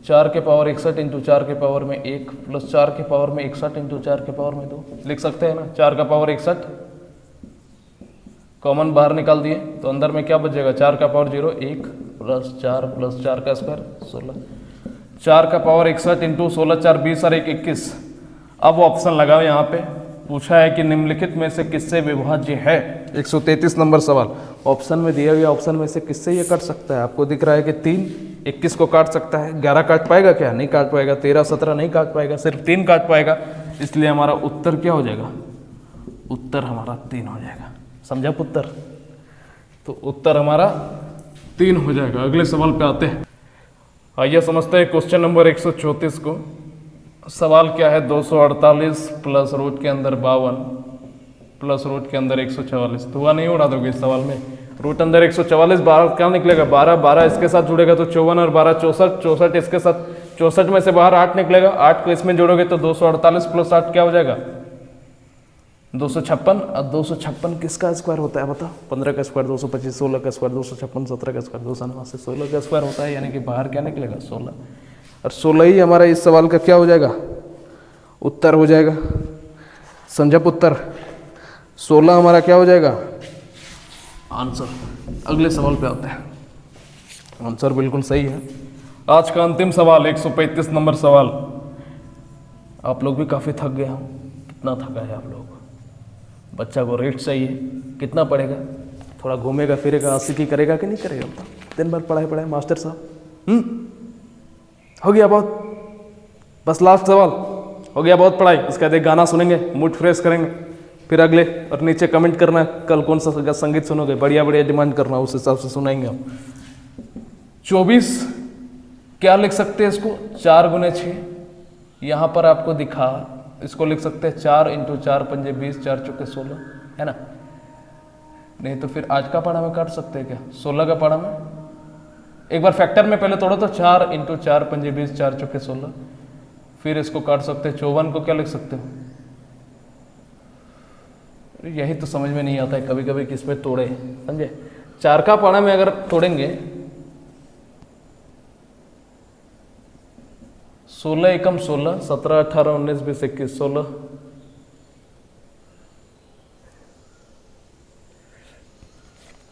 4 के पावर 61 इंटू 4 के पावर में 1 प्लस 4 के पावर में 61 इंटू 4 के पावर में 2 लिख सकते हैं ना। 4 का पावर 61 कॉमन बाहर निकाल दिए तो अंदर में क्या बचेगा? 4 का पावर 0 1 प्लस 4 का स्क्वायर 16। 4 का पावर 61 इंटू 16 4 20 और 1 21। अब ऑप्शन लगाओ, यहाँ पे पूछा है कि निम्नलिखित में से किससे विभाज्य है? 133 नंबर सवाल, ऑप्शन में दिया गया ऑप्शन में से किससे ये कट सकता है? आपको दिख रहा है कि 3 21 को काट सकता है, 11 काट पाएगा क्या? नहीं काट पाएगा। 13 17 नहीं काट पाएगा, सिर्फ 3 काट पाएगा। इसलिए हमारा उत्तर क्या हो जाएगा? उत्तर हमारा 3 हो जाएगा। समझा पुत्र? तो उत्तर हमारा 3 हो जाएगा। अगले सवाल पे आते हैं। आइए समझते हैं क्वेश्चन नंबर 134 को। सवाल क्या है? 248 प्लस रूट के अंदर 52 प्लस रूट के अंदर 144। धुआं नहीं उड़ा दोगे इस सवाल में? रूट अंदर 144, 12 क्या निकलेगा? 12 12 इसके साथ जुड़ेगा तो 54 और 12 64, 64 इसके साथ, 64 में से बाहर 8 निकलेगा, 8 को इसमें जोड़ोगे तो 248 प्लस 8 क्या हो जाएगा? 256। अब 256 किसका स्क्वायर होता है बता? 15 का स्क्वायर 225, 16 का स्क्वायर 256, 17 का स्क्वायर 289, 16 का स्क्वायर होता है, यानी कि बाहर क्या निकलेगा? 16। और 16 ही हमारा इस सवाल का क्या हो जाएगा? उत्तर हो जाएगा। समझा पुत्र? 16 हमारा क्या हो जाएगा? आंसर। अगले सवाल पे आते हैं। आंसर बिल्कुल सही है। आज का अंतिम सवाल 135 नंबर सवाल। आप लोग भी काफ़ी थक गए हो। कितना थका है आप लोग? बच्चा को रेस्ट चाहिए, कितना पढ़ेगा? थोड़ा घूमेगा फिरेगा, आशिकी करेगा कि नहीं करेगा? दिन भर पढ़ाई पढ़ाई मास्टर साहब। हो गया बहुत, बस लास्ट सवाल, हो गया बहुत पढ़ाई। इसके बाद एक गाना सुनेंगे, मूड फ्रेश करेंगे, फिर अगले। और नीचे कमेंट करना कल कौन सा संगीत सुनोगे, बढ़िया बढ़िया डिमांड करना, उस हिसाब से सुनाएंगे हम। 24 क्या लिख सकते हैं इसको? 4 गुने 6, यहाँ पर आपको दिखा, इसको लिख सकते हैं 4 इंटू 4 पंजे 20, 4 चौके 16, है ना। नहीं तो फिर आज का पढ़ा में काट सकते हैं क्या? 16 का पढ़ा में एक बार फैक्टर में पहले तोड़ो तो 4 इंटू 4 पंजे 20, 4 चौके 16, फिर इसको काट सकते हैं। 54 को क्या लिख सकते हो? यही तो समझ में नहीं आता है कभी कभी किस में तोड़े, समझे। 4 का पढ़ा में अगर तोड़ेंगे, 16 एकम 16, 17 18 19 20 21 16,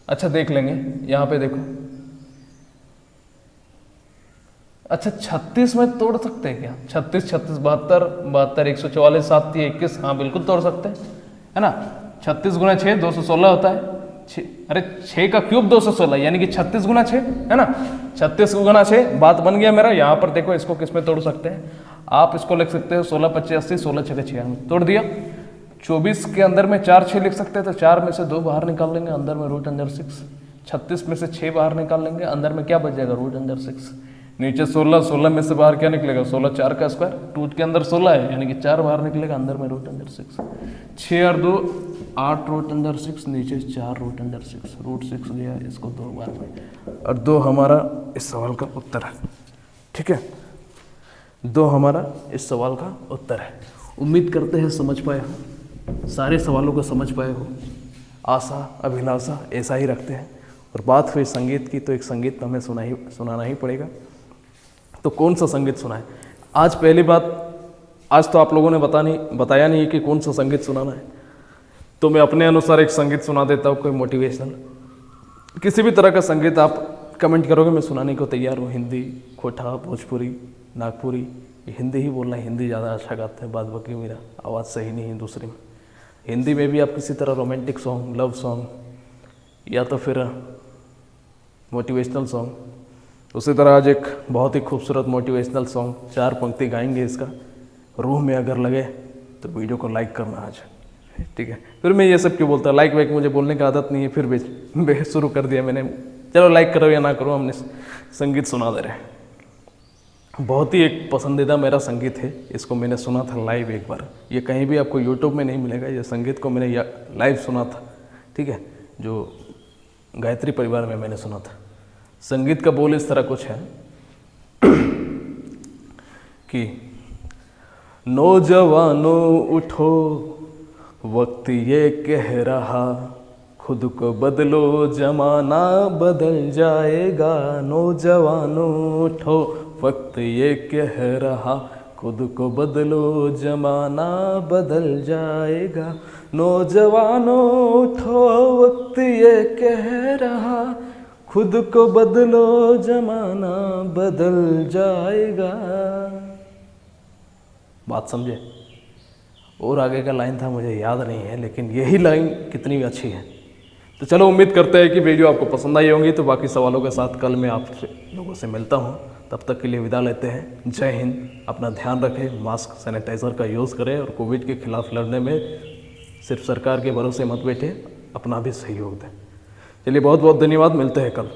अच्छा देख लेंगे। यहाँ पे देखो, अच्छा 36 में तोड़ सकते हैं क्या? 36 36 72 72 144 7 21, हाँ बिल्कुल तोड़ सकते हैं, है ना। 36 गुना 6 216 होता है। अरे 6 का क्यूब 216 यानी कि 36 गुना 6, है ना। 36 गुना 6 बात बन गया मेरा। यहाँ पर देखो इसको किस में तोड़ सकते हैं आप, इसको लिख सकते हो 16 25 80, 16 6 96 तोड़ दिया। 24 के अंदर में 4 6 लिख सकते हैं, तो 4 में से 2 बाहर निकाल लेंगे, अंदर में रूट अंडर 6। 36 में से 6 बाहर निकाल लेंगे, अंदर में क्या बच जाएगा, रूट अंडर 6। नीचे 16, 16 में से बाहर क्या निकलेगा, 16 4 का स्क्वायर, रूट के अंदर 16 है यानी कि 4 बाहर निकलेगा, अंदर में रूट अंडर 6। 6 और 2 8 रूट अंडर 6, नीचे 4 रूट अंडर 6, रूट 6 गया, इसको 2 बार में, और 2 हमारा इस सवाल का उत्तर है। ठीक है, 2 हमारा इस सवाल का उत्तर है। उम्मीद करते हैं समझ पाए हो, सारे सवालों को समझ पाए हो। आशा अभिलाषा ऐसा ही रखते हैं। और बात हुई संगीत की, तो एक संगीत हमें सुनाना ही पड़ेगा। तो कौन सा संगीत सुनाए आज? पहली बात, आज तो आप लोगों ने बताया नहीं कि कौन सा संगीत सुनाना है, तो मैं अपने अनुसार एक संगीत सुना देता हूँ, कोई मोटिवेशनल, किसी भी तरह का संगीत आप कमेंट करोगे मैं सुनाने को तैयार हूँ। हिंदी, खोटा, भोजपुरी, नागपुरी, हिंदी ही बोलना है, हिंदी ज़्यादा अच्छा गाते हैं, बाद बाकी मेरा आवाज़ सही नहीं है दूसरी में। हिंदी में भी आप किसी तरह रोमांटिक सॉन्ग, लव सॉन्ग या तो फिर मोटिवेशनल सॉन्ग, उसी तरह आज एक बहुत ही खूबसूरत मोटिवेशनल सॉन्ग 4 पंक्ति गाएंगे इसका। रूह में अगर लगे तो वीडियो को लाइक करना आज, ठीक है। फिर मैं ये सब क्यों बोलता, लाइक वाइक मुझे बोलने की आदत नहीं है, फिर भी शुरू कर दिया मैंने। चलो लाइक करो या ना करो, हमने संगीत सुना दे रहे हैं। बहुत ही एक पसंदीदा मेरा संगीत है, इसको मैंने सुना था लाइव एक बार। ये कहीं भी आपको यूट्यूब में नहीं मिलेगा, ये संगीत को मैंने लाइव सुना था, ठीक है, जो गायत्री परिवार में मैंने सुना था। संगीत का बोल इस तरह कुछ है कि नौजवानों उठो, वक्त ये कह रहा, खुद को बदलो जमाना बदल जाएगा। नौजवानों उठो, वक्त ये कह रहा, खुद को बदलो जमाना बदल जाएगा। नौजवानों उठो, वक्त ये कह रहा, खुद को बदलो जमाना बदल जाएगा। बात समझे? और आगे का लाइन था मुझे याद नहीं है, लेकिन यही लाइन कितनी अच्छी है। तो चलो उम्मीद करते हैं कि वीडियो आपको पसंद आई होंगी। तो बाकी सवालों के साथ कल मैं आप लोगों से मिलता हूँ, तब तक के लिए विदा लेते हैं। जय हिंद। अपना ध्यान रखें, मास्क सैनिटाइज़र का यूज़ करें, और कोविड के खिलाफ लड़ने में सिर्फ सरकार के भरोसे मत बैठे, अपना भी सहयोग दें। चलिए बहुत बहुत धन्यवाद, मिलते हैं कल।